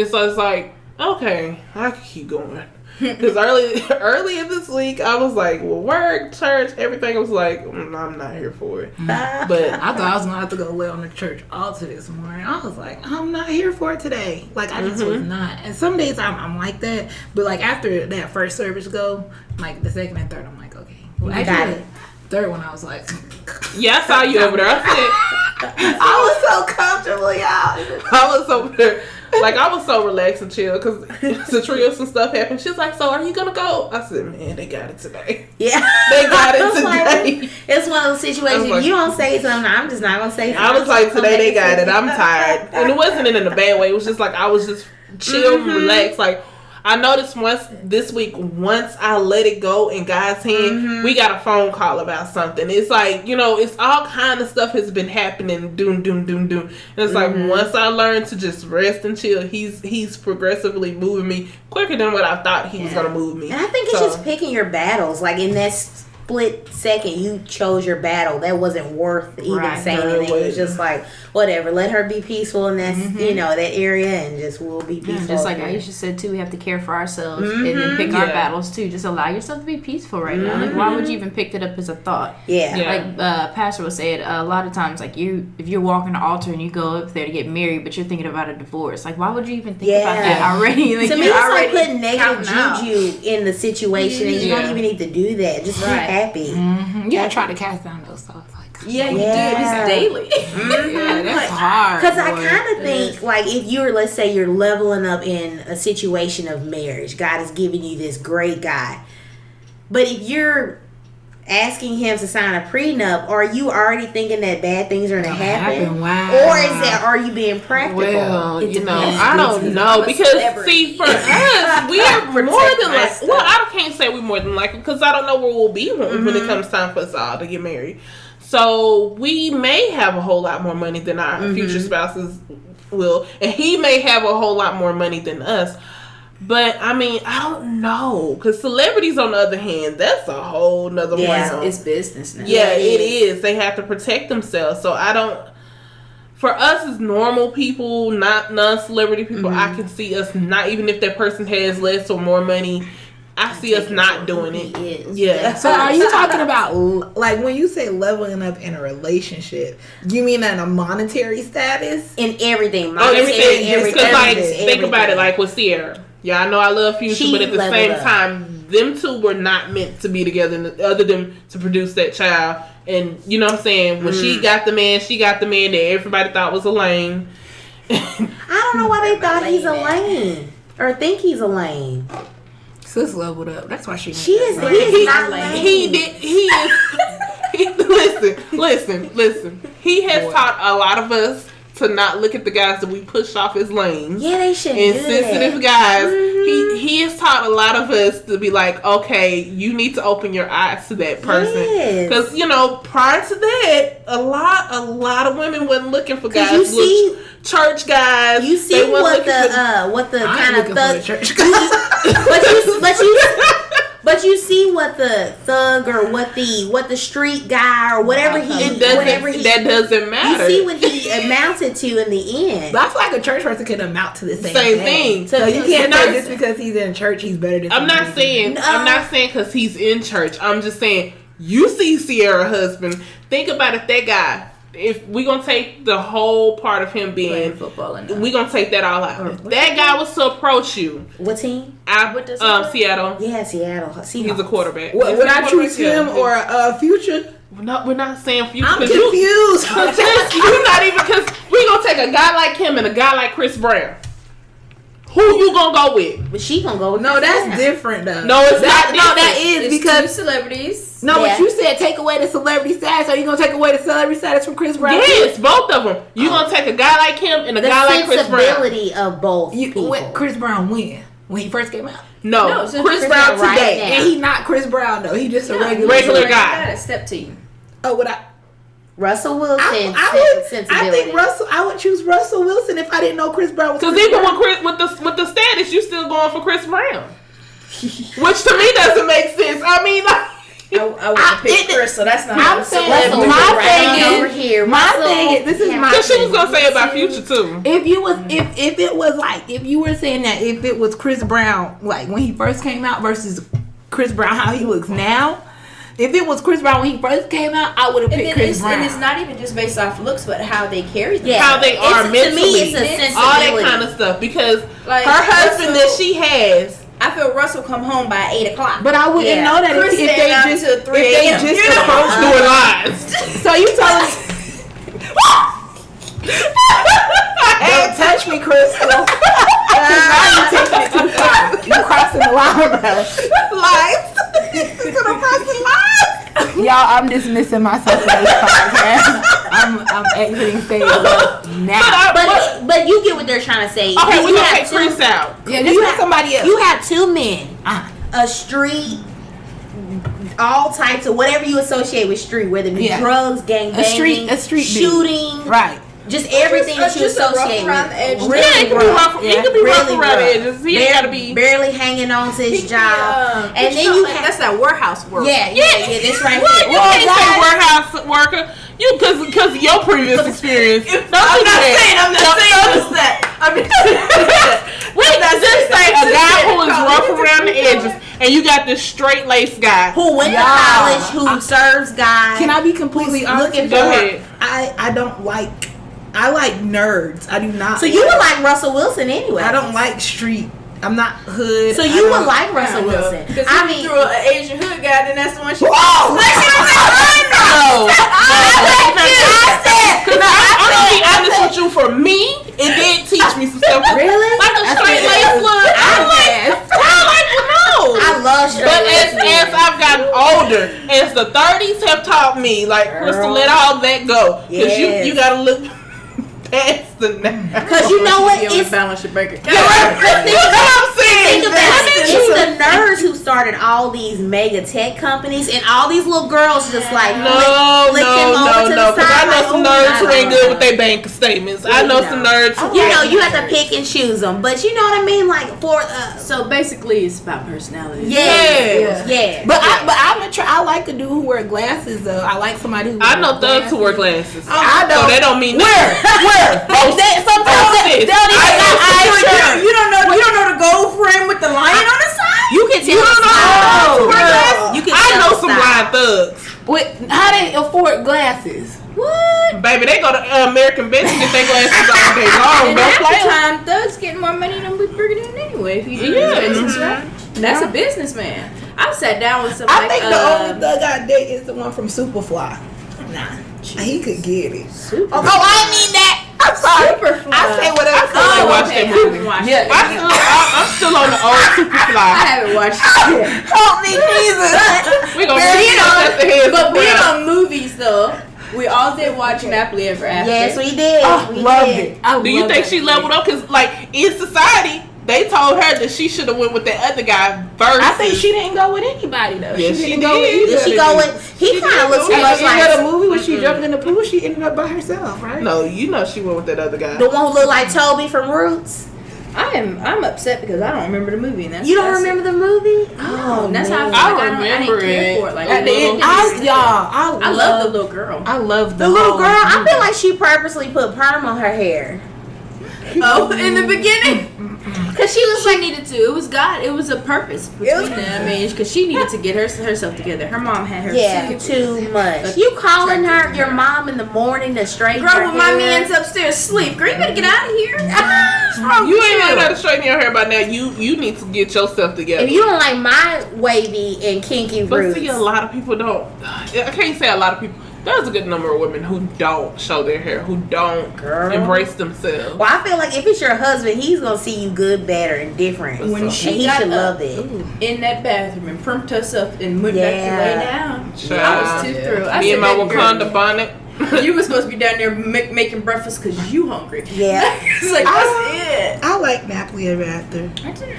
so it's like, okay, I can keep going. Because earlier this week, I was like, well, work, church, everything. I was like, I'm not here for it. But I thought I was gonna have to go lay on the church altar this morning. I was like, I'm not here for it today. Like, I just was not. And some days I'm like that, but like after that first service go, like the second and third, I'm like, okay, well, I got it. Third one, I was like, yeah, I saw you over there. I was so comfortable, y'all. I was over there. Like, I was so relaxed and chill because Satria, some stuff happened. She's like, so are you going to go? I said, man, they got it today. Yeah. They got it today. Like, it's one of those situations, like, you don't say something, I'm just not going to say something. I was like, today they got it. I'm tired. And it wasn't in a bad way. It was just like, I was just chill, relaxed. Like, I noticed this week, once I let it go in God's hand, we got a phone call about something. It's like, it's all kind of stuff has been happening, doom. And it's like, once I learned to just rest and chill, he's progressively moving me quicker than what I thought he was going to move me. And I think it's just picking your battles. Like, in this split second you chose your battle, that wasn't worth even saying anything. It was just like, whatever, let her be peaceful in that that area, and just we'll be peaceful. Just like Aisha said too, we have to care for ourselves and then pick our battles too. Just allow yourself to be peaceful right now. Like, why would you even pick it up as a thought? Like Pastor was saying, a lot of times, like if you're walking the altar and you go up there to get married, but you're thinking about a divorce, like why would you even think about that already? Like, to me, it's like putting negative juju in the situation, and you don't even need to do that. Just be happy. Yeah, try to cast down those thoughts. You do it just daily. Yeah, that's hard. Because I kind of think, like, if you're, let's say, you're leveling up in a situation of marriage, God is giving you this great guy, but if you're asking him to sign a prenup, are you already thinking that bad things are going to happen? Wow. Or is that, are you being practical? Well, I don't know, because see, for us, we are more than like, well, I can't say we're more than likely, because I don't know where we'll be when it comes time for us all to get married. So we may have a whole lot more money than our future spouses will, and he may have a whole lot more money than us. But I mean, I don't know, because celebrities, on the other hand, that's a whole nother realm. It's business now. Yeah, it is. They have to protect themselves. So I don't. For us as normal people, not non-celebrity people, I can see us not, even if that person has less or more money, I see us not doing it. Yeah. So are you talking about, like, when you say leveling up in a relationship, you mean in a monetary status? In everything. Everything. Because, like, think about it, like with Sierra. Yeah, I know I love Future, but at the same time, them two were not meant to be together other than to produce that child. And, you know what I'm saying? When she got the man that everybody thought was a lame. I don't know why they thought he's a lame. Or think he's a lame. Sis leveled up. That's why she is. He is not lame. He is. Listen. He has taught a lot of us to not look at the guys that we pushed off as lame. Yeah, they should. Insensitive guys. He has taught a lot of us to be like, okay, you need to open your eyes to that person. Because prior to that, a lot of women wasn't looking for guys. You see, church guys. You see what the kind of thug church But you see what the thug or what the street guy or whatever that doesn't matter. You see what he amounted to in the end. I feel like a church person can amount to the same thing. So you can't say just because he's in church he's better than. I'm not saying because he's in church. I'm just saying you see Sierra's husband. Think about it, that guy. If we're going to take the whole part of him being football, we're going to take that all out. That guy was to approach you. What team? Seattle. Yeah, Seattle. He's a quarterback. Would I choose him or Future? No, we're not saying Future. I'm confused. You're not even, because we're going to take a guy like him and a guy like Chris Brown. Who you gonna go with? But she gonna go with that's different though. No, it's not. No, that is because two celebrities. No, but you said take away the celebrity status. Are you gonna take away the celebrity status from Chris Brown? Yes, both of them. You gonna take a guy like him and a guy like Chris Brown. The sensibility of both people. Chris Brown when he first came out? No, Chris Brown today, and he not Chris Brown though. He just a regular guy. I got a step to you. Oh, would I? Russell Wilson. I think I would choose Russell Wilson if I didn't know Chris Brown was. Because even with the status, you still going for Chris Brown, which to me doesn't make sense. I mean, like, I would pick Chris, so that's not. I'm saying my thing is this is my. Because she was gonna say about Future too. If it was like if you were saying that if it was Chris Brown like when he first came out versus Chris Brown how he looks now. If it was Chris Brown when he first came out, I would have picked Chris Brown. And it's not even just based off looks, but how they carry them. Yeah. How they are mentally. To me, it's a sensibility. All that kind of stuff. Because like, her husband that she has, I feel Russell come home by 8 o'clock. But I wouldn't know that if they just approached doing lies. So you telling me? Don't touch me, Crystal. Now you're taking it too far. You're crossing the line, bro. Lies. You're gonna cross the line. Y'all, I'm dismissing myself from this podcast. I'm exiting stage now. But you get what they're trying to say. Okay, we're gonna take Chris out. Yeah, you have somebody else. You have two men, a street, all types of whatever you associate with street, whether it be drugs, gangbanging, a street shooting, right? Just everything that you associate around the edges. with. It could be rough. It could be rough around the edges. He ain't gotta be barely hanging on to his job. And then you have that's that warehouse work. Yeah, this right what? here. You can't say warehouse worker. You because of your previous experience. I'm not saying that. Wait, just say a guy who is rough around the edges, and you got this straight laced guy who went to college, who serves guys. Can I be completely honest? Go ahead. I don't like. I like nerds. I do not. So you would like Russell Wilson anyway. I don't like street. I'm not hood. So you would like Russell Wilson. Because I mean, through an Asian hood guy, then that's the one she. Oh! I'm gonna be honest with you. For me, it did teach me some stuff. Really? Like a straight laced look. I love straight But laced. as I've gotten older, as the 30s have taught me, like Crystal, let all that go. Because you gotta look past the now. Because you know what? It's balance your bank account. Think about it. It's the nerds who started all these mega tech companies, and all these little girls just like No. Because I know some nerds who ain't good with their bank statements. I know some nerds who you have to pick and choose them. But you know what I mean? Like so basically, it's about personality. Yeah. But I like a dude who wear glasses though. I like somebody who. I know thugs who wear glasses. I know. So that don't mean Sometimes they don't even got eyes. You don't know the gold frame with the lion on the side. You can tell. I know some blind thugs. How they afford glasses? What? Baby, they go to American Best and get their glasses all day long. And Don't half play the 'em. time, thugs getting more money than we bring in anyway. If you do this business, right? That's a businessman. I've sat down with some. I think the only thug I date is the one from Superfly. Nah, he could get it. Superfly. Oh, I mean that. I'm sorry. Superfly. I say whatever. I watched that movie. Yeah. I'm still on the old Superfly. I haven't watched it. Help me, Jesus. We gonna at the head. But being on movies though, we all did watch Happily Ever After. Yes, we did. We loved did. it. Do you think she leveled up? Because like in society, they told her that she should have went with that other guy first. I think she didn't go with anybody though. Yeah, she she didn't go with did. either. Did she go with? He kind of looks too much At the end of the like movie when she jumped in the pool, she ended up by herself, right? No, you know she went with that other guy. the one who looked like Toby from Roots. I'm upset because I don't remember the movie. And that's You don't remember the movie? Oh, that's how I feel. I like remember I didn't care it. for it. Like At the end, I love the little girl. I love The little girl. I feel like she purposely put perm on her hair. Oh, in the beginning. Because she was like needed to. It was God. It was a purpose between them. I mean, because she needed to get herself together. Her mom had her. Too much. You calling her your mom in the morning to straighten her Girl, when my hair? man's upstairs sleep. Girl, you better get out of here. What's wrong You with ain't learned how to straighten your hair by now. You need to get yourself together. If you don't like my wavy and kinky But roots, see, a lot of people don't. I can't say a lot of people. There's a good number of women who don't show their hair, who don't embrace themselves. well, I feel like if it's your husband, he's gonna see you good, bad, or indifferent. When she and he got should up love it. in that bathroom and primped herself and went back to lay down. Child. I was too through. I Me and said, my "Baby girl, Wakanda bonnet. You were supposed to be down there making breakfast because you hungry." Yeah. It's like, that's it. I like Happily Ever After.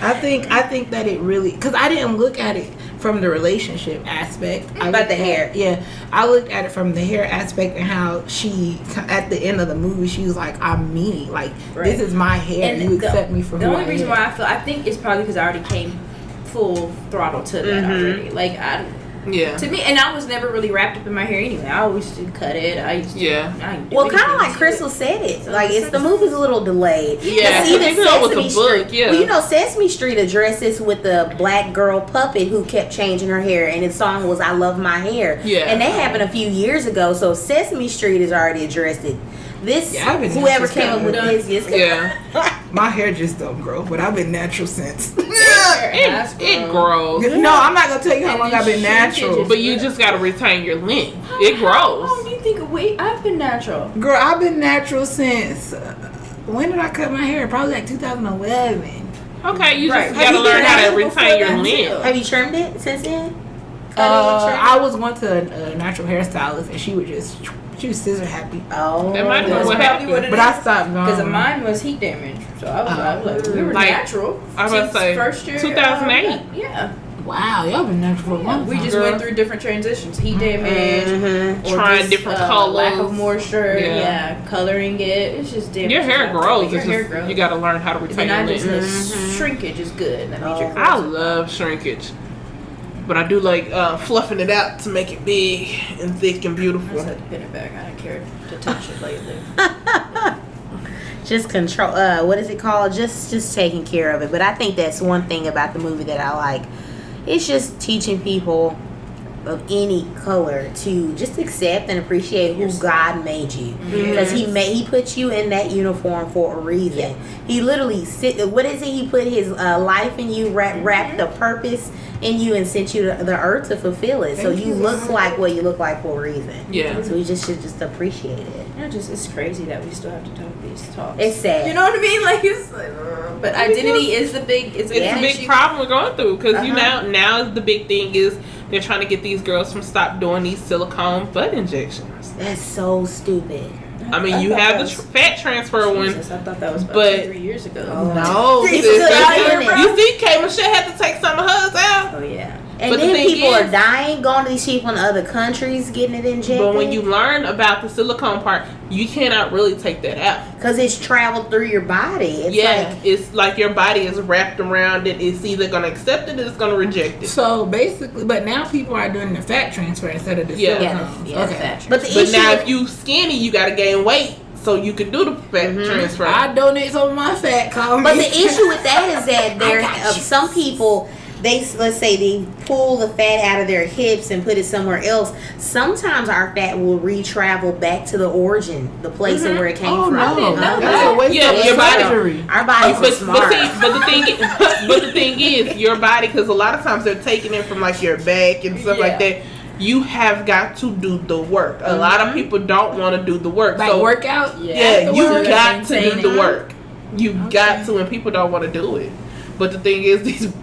I think that it really, because I didn't look at it from the relationship aspect. About the hair. Yeah, I looked at it from the hair aspect and how she, at the end of the movie, she was like, "I'm me. Like this is my hair. And you accept me for the who only I reason am." why I think it's probably because I already came full throttle to that already. Like to me, and I was never really wrapped up in my hair anyway. I always used to cut it. Well, kind of like Crystal said it. Like it's the movie's a little delayed. Yeah, It's even Sesame Street. Yeah. Well, you know, Sesame Street addresses with the black girl puppet who kept changing her hair, and his song was "I Love My Hair." Yeah, and that happened a few years ago. So Sesame Street has already addressed it. This whoever came up with this, my hair just don't grow, but I've been natural since. It grows. No, I'm not gonna tell you how long I've been natural. But you just gotta retain your length. It grows. How do you think I've been natural? Girl, I've been natural since when did I cut my hair? Probably like 2011. Okay, you just gotta learn how to retain your length. Have you trimmed it since then? I was going to a natural hairstylist, and she was scissor happy. Oh, that might have been what happened. But I stopped going because mine was heat damage. So I was like, we were natural. I was about to say first year, 2008. Yeah. Wow, y'all been there for a long time. We just went through different transitions. Heat damage, trying different colors, lack of moisture, coloring it. It's just different. Your hair grows. You got to learn how to retain it. Shrinkage is good. That means I love shrinkage. But I do like fluffing it out to make it big and thick and beautiful. I just had to pin it back. I didn't care to touch it lately. Just control. What is it called? Just taking care of it. But I think that's one thing about the movie that I like. It's just teaching people of any color to just accept and appreciate who God made you, because he put you in that uniform for a reason. Yeah. He literally what is it? He put his life in you, wrapped the purpose in you, and sent you to the earth to fulfill it. So you look like what you look like for a reason. Yeah. So we should just appreciate it. It's crazy that we still have to talk these talks. It's sad. You know what I mean? Like it's like, but identity is the big. It's a big problem we're going through, because now the big thing is they're trying to get these girls to stop doing these silicone butt injections. That's so stupid. I mean, you have the fat transfer one. I thought that was about 3 years ago. No, you see, K. Michelle had to take some of hers out. Oh yeah. And then people are dying, going to these people in other countries, getting it injected. But when you learn about the silicone part, you cannot really take that out. Because it's traveled through your body. It's like your body is wrapped around it. It's either going to accept it or it's going to reject it. So basically, but now people are doing the fat transfer instead of the silicone. Okay. But now if you skinny, you got to gain weight so you can do the fat transfer. I donate some of my fat. But the issue with that is that there some people... let's say they pull the fat out of their hips and put it somewhere else. Sometimes our fat will re-travel back to the origin, the place of where it came from. No. That's a waste of your body. Our bodies are smart. But the thing is, your body, because a lot of times they're taking it from like your back and stuff like that. You have got to do the work. A lot of people don't want to do the work. Like workout? Yeah, you got to do the work. You got to, and people don't want to do it. But the thing is, if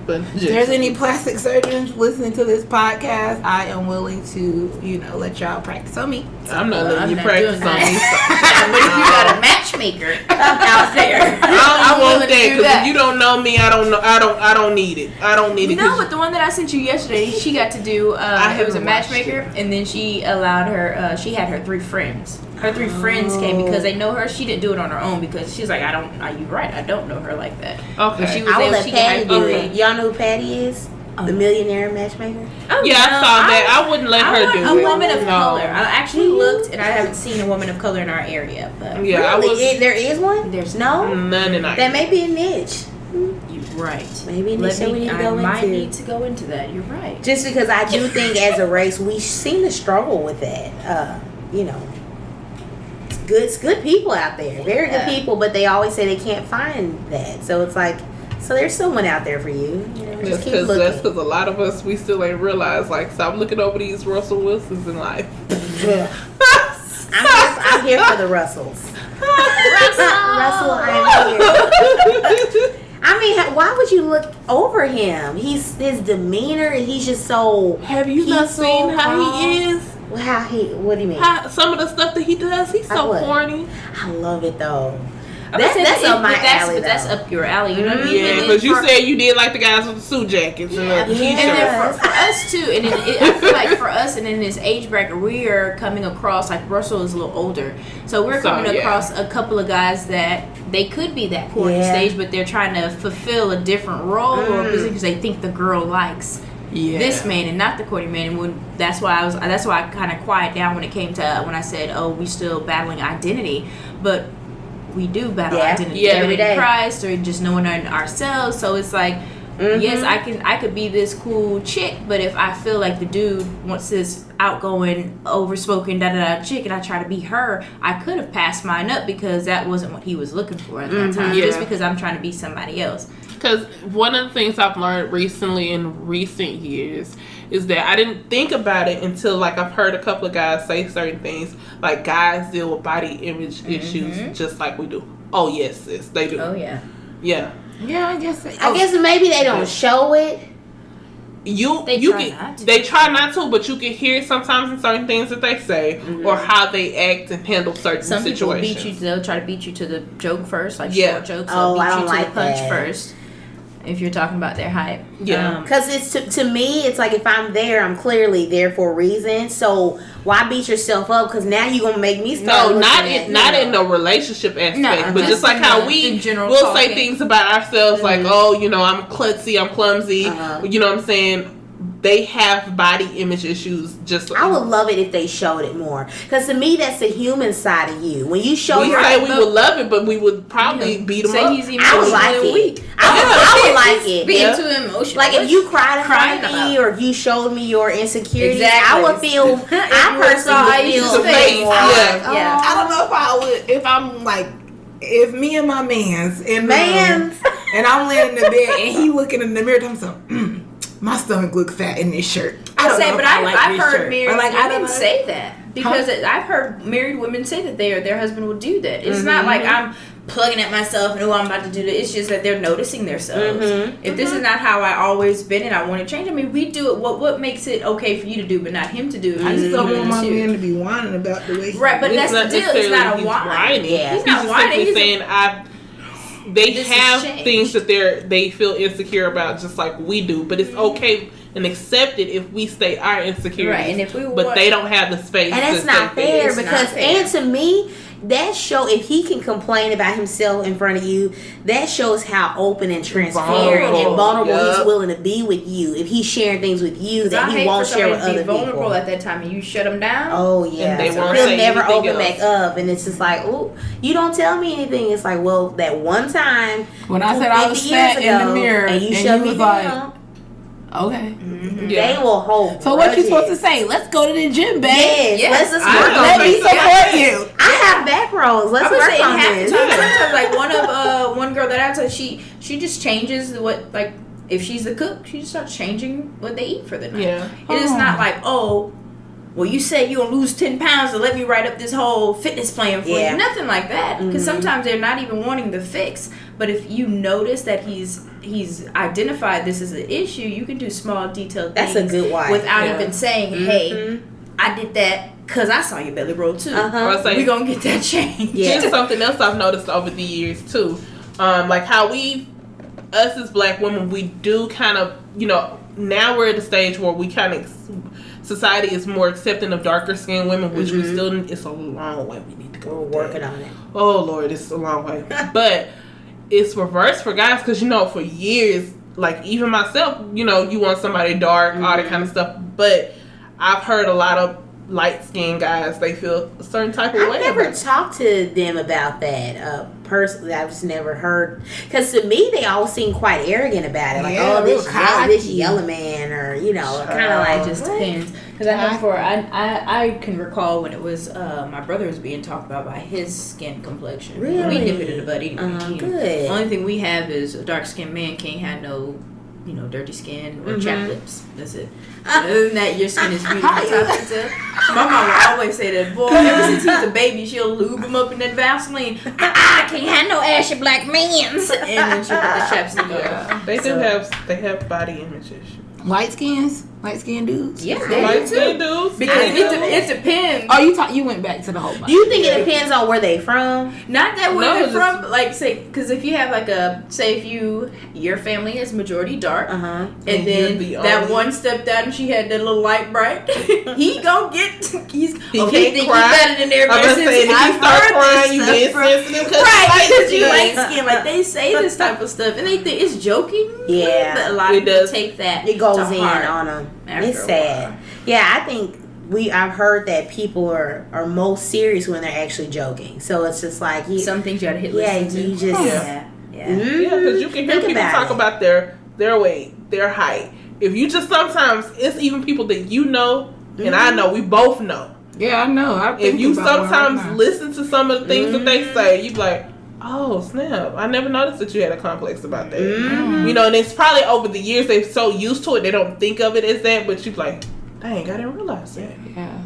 there's any plastic surgeons listening to this podcast, I am willing to, let y'all practice on me. I'm not letting you practice on me. But if you got a matchmaker out there, I want that, because if you don't know me, I don't need it. I don't need it. No, but the one that I sent you yesterday, she got to do. It was a matchmaker, and then she allowed her. She had her 3 friends. Her 3 friends came because they know her. She didn't do it on her own because she's like, you're right, I don't know her like that. Okay. But she was I will let Patty do it. Y'all know who Patty is? The millionaire matchmaker? Oh, yeah, I saw that. I wouldn't let her do it. A woman of color. I actually looked, and I haven't seen a woman of color in our area. But yeah, really? There is one? There's none in our That may be a niche. You're right. Maybe we need to go into. I might need to go into that. You're right. Just because I do think as a race, we seem to struggle with that. It's good people out there, very good people, but they always say they can't find that. So it's like, there's someone out there for you. Just keep looking. That's because a lot of us, we still ain't realized, stop looking over these Russell Wilsons in life. I'm here for the Russells. Russell, I am here. I mean, why would you look over him? His demeanor, he's just so. Have you not seen how he is? What do you mean? Some of the stuff that he does, he's so corny. I love it though. That's up my alley. That's up your alley. You know what I mean? Yeah, because you said you did like the guys with the suit jackets and the t-shirts. And then for us too, and I feel like for us and in this age bracket, we are coming across, like Russell is a little older, so we're coming across a couple of guys that they could be that corny stage, but they're trying to fulfill a different role or position because they think the girl likes this man and not the corny man. And that's why I kind of quiet down when it came to when I said, we still battling identity, but we do battle identity every day. Christ or just knowing ourselves. So it's like, yes, I could be this cool chick, but if I feel like the dude wants this outgoing, overspoken chick, and I try to be her, I could have passed mine up because that wasn't what he was looking for at that time. Just because I'm trying to be somebody else. Because one of the things I've learned recently in recent years is that I didn't think about it until I've heard a couple of guys say certain things, like guys deal with body image issues just like we do. Oh yes, sis, they do. Oh yeah. Yeah, I guess maybe they don't show it. They try not to, but you can hear sometimes in certain things that they say or how they act and handle certain situations. Some people they'll try to beat you to the joke first, short jokes. I don't beat you like to the punch that. first. If you're talking about their hype. Yeah. Because it's to me, it's like if I'm there, I'm clearly there for a reason. So why beat yourself up? Because now you're going to make me start. No, not in the relationship aspect. But just like how we'll say things about ourselves like, oh, you know, I'm klutzy, I'm clumsy. You know what I'm saying? They have body image issues. I would love it if they showed it more, because to me that's the human side of you. When you show we would love it, but we would probably beat them up. He's emotionally weak. I would like it. Being too emotional. Like if you cried in front of me, or if you showed me your insecurities, I would feel. I personally would feel more. Yeah. I don't know if I would. If I'm like, if me and my man's in the room, and I'm laying in the bed and he looking in the mirror, I'm so. My stomach looks fat in this shirt. I've heard married women say that, because I've heard married women say that their husband will do that. It's not like I'm plugging at myself and I'm about to do that. It's just that they're noticing themselves. If this is not how I always been and I want to change, I mean, we do it. What makes it okay for you to do but not him to do? I just don't want my man to be whining about the way he right, but that's the deal. It's not a whine. Yeah. He's not whining. He's saying they have things that they feel insecure about, just like we do, but it's okay and accepted if we state our insecurities, right? And if they don't have the space, and that's not fair, because and to me that show, if he can complain about himself in front of you, that shows how open and transparent and vulnerable he's willing to be with you. If he's sharing things with you that he won't share with other people. Vulnerable at that time, and you shut him down. Oh yeah, he'll never open back up, and it's just like, oh, you don't tell me anything. It's like, well, that one time when I said I was fat in the mirror, and you shut me down. Okay. They will hold. So what you supposed to say? Let's go to the gym, babe. Yes. Let me support you. I have back rolls. Let's work on this. Sometimes, like one girl that I told, she just changes what, like, if she's the cook, she just starts changing what they eat for the night. Yeah. It is not like, oh, well, you said you're gonna lose 10 pounds, so let me write up this whole fitness plan for you. Nothing like that. Because sometimes they're not even wanting the fix. But if you notice that he's identified this as an issue, you can do small detailed things. That's a good wife. Without even saying, hey, I did that because I saw your belly roll too. We're gonna get that changed. Here's something else I've noticed over the years too. Like how us as black women, we do kind of, you know, now we're at a stage where we kind of, society is more accepting of darker skinned women, which we still, it's a long way we need to go. We're working on it. Oh Lord, it's a long way. But it's reversed for guys, because, you know, for years, like even myself, you know, you want somebody dark, all that kind of stuff. But I've heard a lot of light-skinned guys, they feel a certain type of way. I never talked to them about that personally. I've just never heard, because to me they all seem quite arrogant about it, like, this yellow man, or, you know, kind of like, just depends. Because I know I can recall when it was my brother was being talked about by his skin complexion. Really? We nip it in the butt anyway. Good. The only thing we have is a dark skinned man can't have no, you know, dirty skin or chapped lips. That's it. Other than that, your skin is beautiful. My mom would always say that, boy, ever since he's a baby, she'll lube him up in that Vaseline. I can't have no ashy black mans. And then she'll put the chapstick on. They have body image issues. Light skinned dudes? Yeah, light skinned dudes. Because it depends. Oh, you went back to the whole body. Do you think it depends on where they from? Not that where they're from, but like, say, because if you have like if your family is majority dark, and then that one stepped out and she had that little light bright, he gonna get, he think he's better than everybody. If he start crying, you get sensitive because you light skin. Like, they say this type of stuff and they think it's joking. Yeah, but a lot of people take that. It goes in on them. It's sad. Yeah, I think I've heard that people are most serious when they're actually joking. So it's just like some things you gotta hit. Because you can hear people talk about their weight, their height. If you just sometimes, it's even people that you know and I know, we both know. Yeah, I know. If you sometimes listen to some of the things that they say, you be like, oh snap, I never noticed that you had a complex about that. You know, and it's probably over the years they're so used to it they don't think of it as that, but you be like, dang, I didn't realize that. Yeah.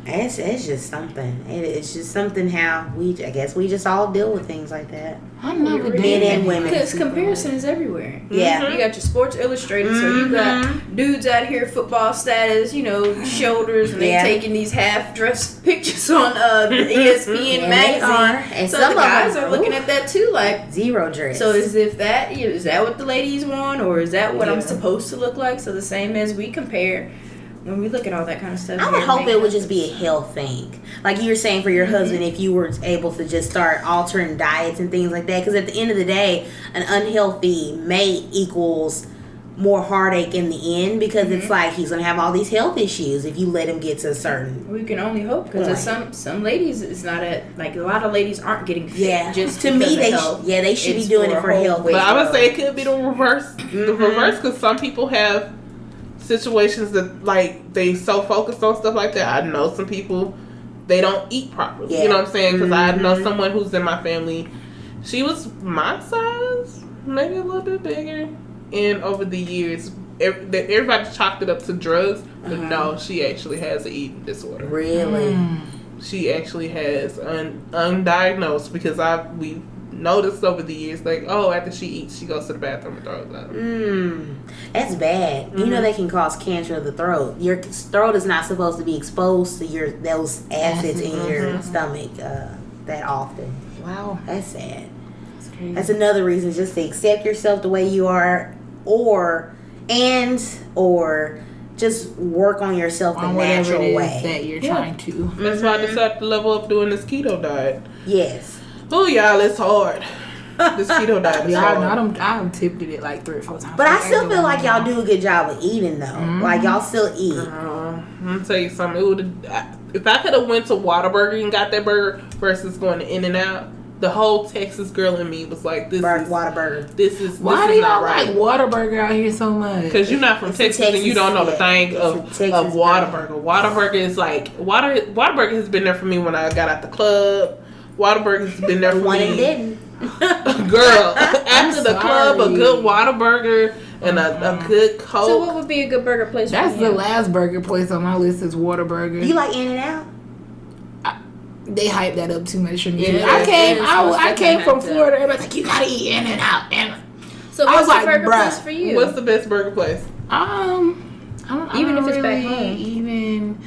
It's just something. It's just something how I guess we just all deal with things like that. I never Men did. and women. Because comparison is everywhere. Yeah. You got your Sports Illustrated, so you got dudes out here, football status, shoulders, and they taking these half-dressed pictures on the ESPN magazine. And so some the guys of them are looking at that too, like zero dress. So is that what the ladies want, or is that what I'm supposed to look like? So the same as we compare. When we look at all that kind of stuff, I would hope it would just be a health thing. Like you were saying for your husband, if you were able to just start altering diets and things like that. Because at the end of the day, an unhealthy mate equals more heartache in the end. Because it's like he's going to have all these health issues if you let him get to a certain We can only hope. Because some ladies, it's not a lot of ladies aren't getting fit. Yeah. Just to me, they should be doing it for health. But I would say it could be the reverse. The reverse, because some people have situations that like they so focused on stuff like that. I know some people, they don't eat properly. You know what I'm saying? Because I know someone who's in my family. She was my size, maybe a little bit bigger, and over the years, everybody chalked it up to drugs. But no, she actually has an eating disorder. Really? She actually has undiagnosed because we noticed over the years, like, after she eats, she goes to the bathroom and throws up. That's bad. You know they can cause cancer of the throat. Your throat is not supposed to be exposed to those acids in your stomach that often. Wow, that's sad. That's crazy. That's another reason just to accept yourself the way you are, or just work on yourself the natural way that you're trying to. That's why I decided to level up doing this keto diet. Yes. Oh, y'all, it's hard. This keto diet is hard. I've tipped it like 3 or 4 times. But I still feel like y'all do a good job of eating, though. Like, y'all still eat. I'm going to tell you something. If I could have went to Whataburger and got that burger versus going to In-N-Out, the whole Texas girl in me was like, Whataburger. Why do y'all like Whataburger out here so much? Because you're not from Texas and you don't know the thing of Whataburger. Whataburger is like, Whataburger has been there for me when I got out the club. Whataburger's been there for one me. and didn't. Girl, after the club, a good Whataburger and a good Coke. So what would be a good burger place? That's the last burger place on my list is Whataburger. You like In-N-Out? They hype that up too much for me. Yeah, I came from Florida. Everybody's like, you gotta eat In-N-Out. So what's the burger place for you? What's the best burger place? Even if it's back home.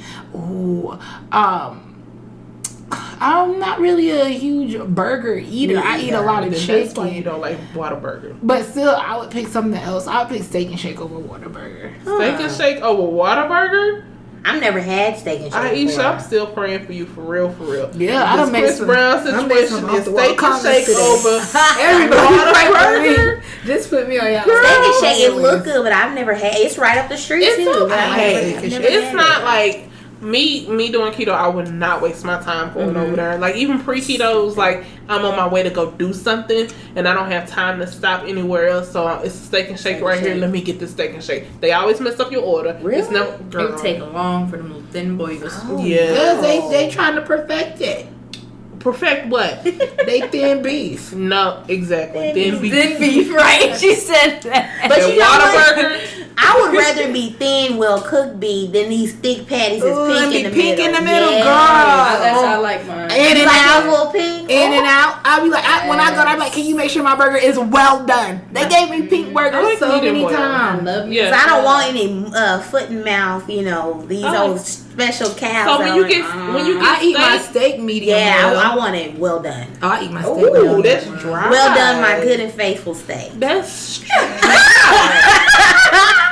I'm not really a huge burger eater. I eat a lot of chicken. That's why you don't like Whataburger. But still, I would pick something else. I would pick Steak and Shake over Whataburger. Steak and Shake over Whataburger? I've never had Steak and Shake. I'm still praying for you, for real. Yeah, I don't make Chris Brown situation is Steak and Shake today. over Everybody Whataburger. Just put me on y'all. Steak and Shake, it look good, but I've never had. It's right up the street It's too. okay. It's not like me doing keto. I would not waste my time going over there. Like even pre-keto, it was like I'm on my way to go do something and I don't have time to stop anywhere else. So it's Steak and Shake right here. Let me get this Steak and Shake. They always mess up your order. Really? It's never, It would take long for them little thin boys. Yeah. Because they trying to perfect it. Perfect what? They thin beef. No, exactly. Thin beef, right? She said that. But you know Whataburger. I would rather be thin, well-cooked beef than these thick patties that's pink in the middle. Girl. That's how I like mine. In-N-Out, little pink. In-N-Out. I'll be like, when I go, I'm like, can you make sure my burger is well done? They gave me pink burgers so many times. I love you. Yeah. I don't want any foot and mouth. These old special cows. So when you get I eat my steak medium. Yeah, well. I want it well done. Oh, I eat my steak. Ooh, that's dry. Well done, my good and faithful steak. That's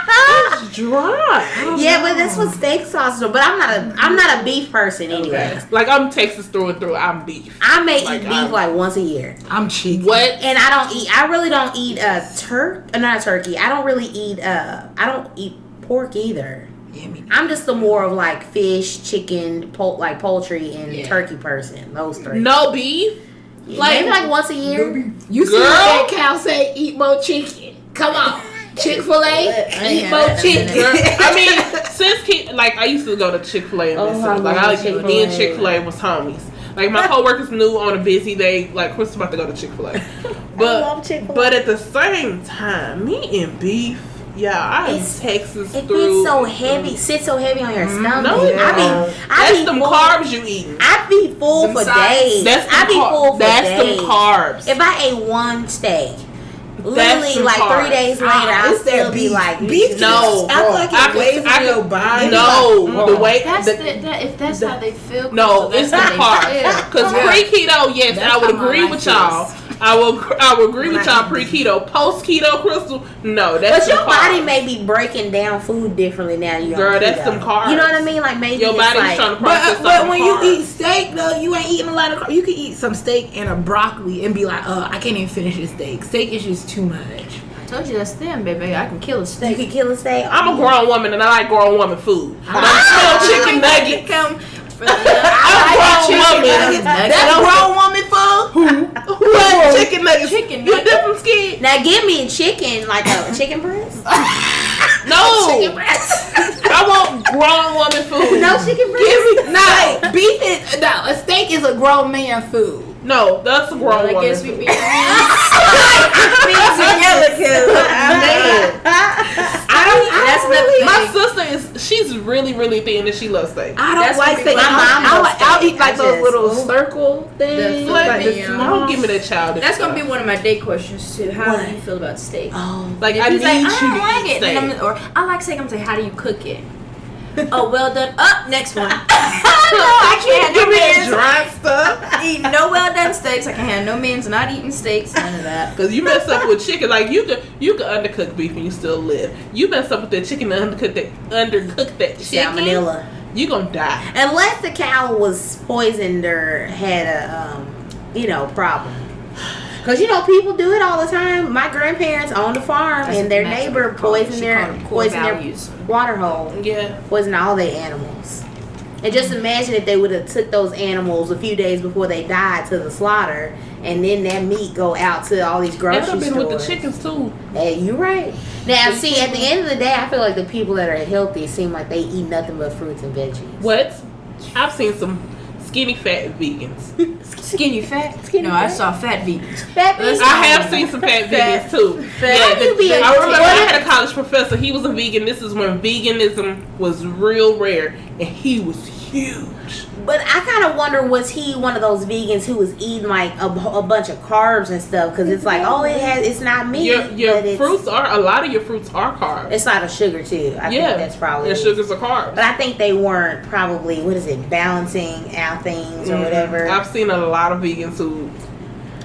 that's dry. Yeah, but that's what steak sauce is. But I'm not a beef person anyway. Like I'm Texas through and through. I'm beef. I may eat beef like once a year. I'm chicken. What? And I really don't eat not a turkey. I don't really eat I don't eat pork either. Yeah, I'm just the more of like fish, chicken, poultry, and turkey person. Those three. No beef. Maybe like once a year. You see what that cow say? Eat more chicken. Come on. Chick-fil-A, eat more chicken. I mean, since I used to go to Chick-fil-A and me and Chick-fil-A was homies. Like my coworkers knew on a busy day, like Chris about to go to Chick-fil-A. But at the same time, me and beef. Yeah, I Texas it through. It's so heavy. Sits so heavy on your stomach. No, that's them carbs you eating. I be full for days. I be full for days. That's them carbs. If I ate one steak, literally like carbs. 3 days later, I'll still be like, beef. No, I feel like it weighs in your body. No, the way if that's how they feel. No, it's the carbs. Because pre-keto, yes, I would agree with y'all. I will agree with y'all pre-keto. Post-keto, Crystal, no, that's but your body may be breaking down food differently now. Girl, that's some carbs. You know what I mean? Like maybe your body's like, trying to process. But when you eat steak, though, you ain't eating a lot of carbs. You can eat some steak and a broccoli and be like, I can't even finish this steak. Steak is just too much. I told you that's them, baby. I can kill a steak. You can kill a steak. I'm a grown woman and I like grown woman food. But I'm still chicken nuggets. I'm a grown woman. That's grown woman food? What? Chicken nuggets. Chicken You nuggets. different skin. Now give me a chicken, like a chicken breast. No. Chicken breast. I want grown woman food. No chicken breast. No, beef is a steak is a grown man food. No, that's a grown woman. I guess we food. be together That's another My thing. sister she's really, really thin and she loves steak. I don't That's like gonna be steak. my mom loves I'll steak. eat like I those just- little circle things. Like the small- don't give me that childish That's gonna stuff. be one of my date questions too. How What? do you feel about steak? Oh, Like If I need he's like, you I don't to like eat it, steak. then or I like steak. I'm saying, how do you cook it? Oh, well done. Up next one. No, I can't. Give No me that men's. dry stuff. Eating no well done steaks. I can have no men's. Not eating steaks. None of that. Cause you mess up with chicken, like you could undercook beef and you still live. You mess up with that chicken and undercook that chicken, salmonella. you gonna die. Unless the cow was poisoned or had a problem. Because, people do it all the time. My grandparents owned a farm, That's and their what Max neighbor would call it. poisoned She their called them core values. water hole. Yeah. Poisoned all their animals. And just imagine if they would have took those animals a few days before they died to the slaughter, and then that meat go out to all these grocery I've been stores. with the chickens too. Hey, you're right. Now, see, at the end of the day, I feel like the people that are healthy seem like they eat nothing but fruits and veggies. What? I've seen some skinny fat vegans. Skinny fat? Skinny No, I fat? saw fat vegans. Fat people? I have seen some fat vegans too. How do you be a I remember I vegetarian? had a college professor. He was a vegan. This is when veganism was real rare, and he was huge. But I kind of wonder, was he one of those vegans who was eating like a bunch of carbs and stuff? Because it's like, it's not meat. Your but fruits a lot of your fruits are carbs. it's not a sugar too. I think that's probably and it. sugars are carbs. But I think they weren't probably, balancing out things or whatever. I've seen a lot of vegans who.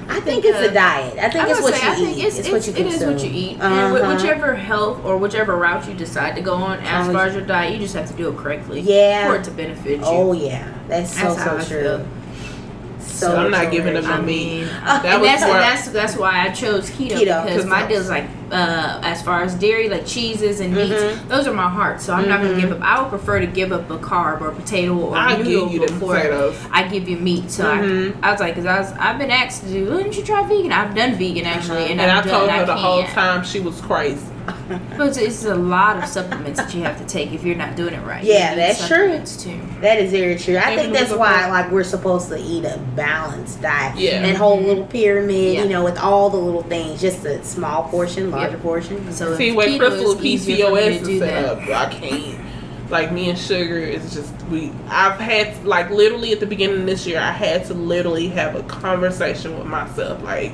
I think it's a diet. I think it's what you eat. It's what you it is consume. what you eat. Uh-huh. And whichever health or whichever route you decide to go on, as far as your diet, you just have to do it correctly. Yeah. For it to benefit you. Oh yeah, that's That's how so I true. feel. So I'm not true. giving them I the mean, meat. that's why I chose keto because my deal is like as far as dairy, like cheeses and meats, those are my heart. So I'm not gonna give up. I would prefer to give up a carb or potato or I'll noodle give you the before potatoes. I give you meat. So I was like, because I've been asked to do. Why don't you try vegan? I've done vegan actually, and I I've told done, her the I whole can't. time she was crazy. But it's a lot of supplements that you have to take if you're not doing it right. Yeah, You need that's true. supplements too. That is very true. I Even think that's with the why whole- like we're supposed to eat a balanced diet. Yeah. That whole little pyramid, Yeah. with all the little things, just a small portion, larger portion. So See, if when keto Crystal is easier for me PCOS to is do set that. up, I can't. Like me and Sugar, it's just I've had like literally at the beginning of this year, I had to literally have a conversation with myself. Like,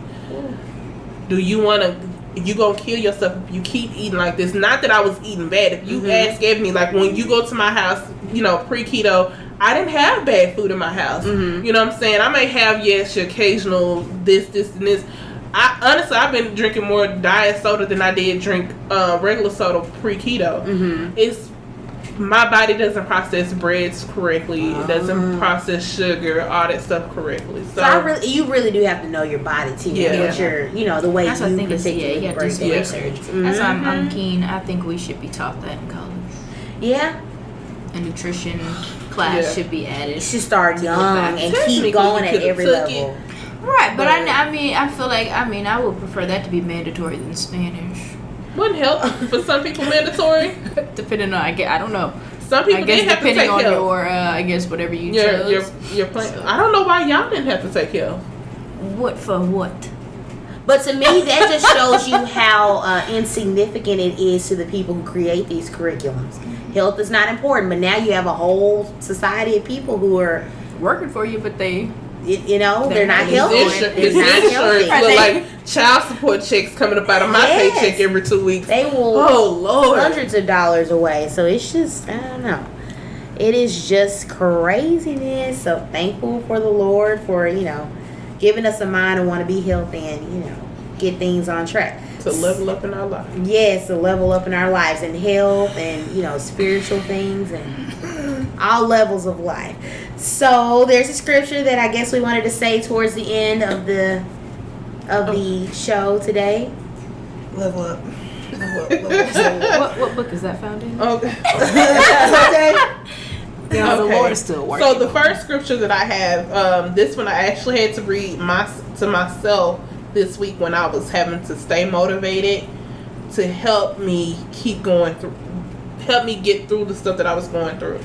do you want to? You gonna kill yourself if you keep eating like this? Not that I was eating bad. If you ask me, like when you go to my house, pre-keto, I didn't have bad food in my house. You know what I'm saying? I may have your occasional this, and this. Honestly, I've been drinking more diet soda than I did drink regular soda pre-keto. It's my body doesn't process breads correctly. It doesn't process sugar, all that stuff correctly. So you really do have to know your body too. Yeah. What your, the way That's what I you think is, particularly you have to break do some down research. foods. That's why I'm keen. I think we should be taught that in college. Yeah, A nutrition class Yeah. should be added. you should start young and Technically, keep going you at could've every took level. Right, but But- I feel like I would prefer that to be mandatory than Spanish. wouldn't help for some people mandatory. Depending on, I don't know. Some people I guess did have to depending take on health. your, I guess whatever you chose. Your plan. I don't know why y'all didn't have to take health. What for what? But to me, that just shows you how insignificant it is to the people who create these curriculums. Health is not important, but now you have a whole society of people who are working for you, but they're not healthy. It's insurance. Look like child support checks coming up out of my paycheck every 2 weeks. They will hundreds of dollars away. So it's just, I don't know. It is just craziness. So thankful for the Lord for, giving us a mind to want to be healthy and, get things on track. To level up in our lives. Yes, to level up in our lives and health and, spiritual things and all levels of life. So there's a scripture that I guess we wanted to say towards the end of the show today. Level up. What book is that found in? Okay. The Lord is still working. So the first scripture that I have, this one I actually had to read to myself this week when I was having to stay motivated to help me keep going through, help me get through the stuff that I was going through.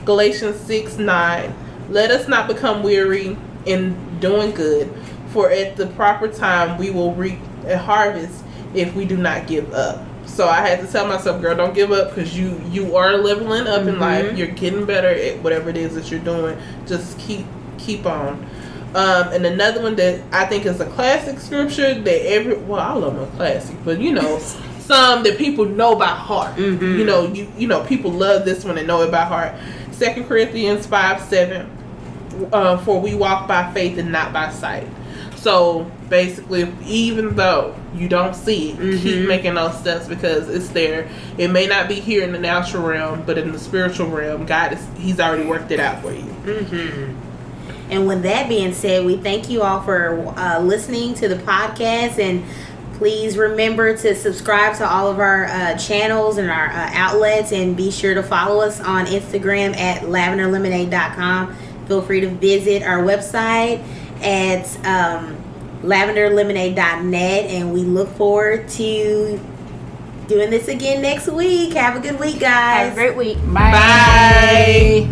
Galatians 6:9. Let us not become weary in doing good, for at the proper time we will reap a harvest if we do not give up. So I had to tell myself, girl, don't give up, because you are leveling up in life. You're getting better at whatever it is that you're doing. Just keep on. And another one that I think is a classic scripture that all of them are classic, but some that people know by heart. People love this one and know it by heart. 2 Corinthians 5:7. For we walk by faith and not by sight. So basically, even though you don't see it, keep making those steps, because it's there. It may not be here in the natural realm, but in the spiritual realm, He's already worked it out for you. And with that being said, we thank you all for listening to the podcast, and please remember to subscribe to all of our channels and our outlets, and be sure to follow us on Instagram at lavenderlemonade.com. Feel free to visit our website at lavenderlemonade.net, and we look forward to doing this again next week. Have a good week, guys. Have a great week. Bye.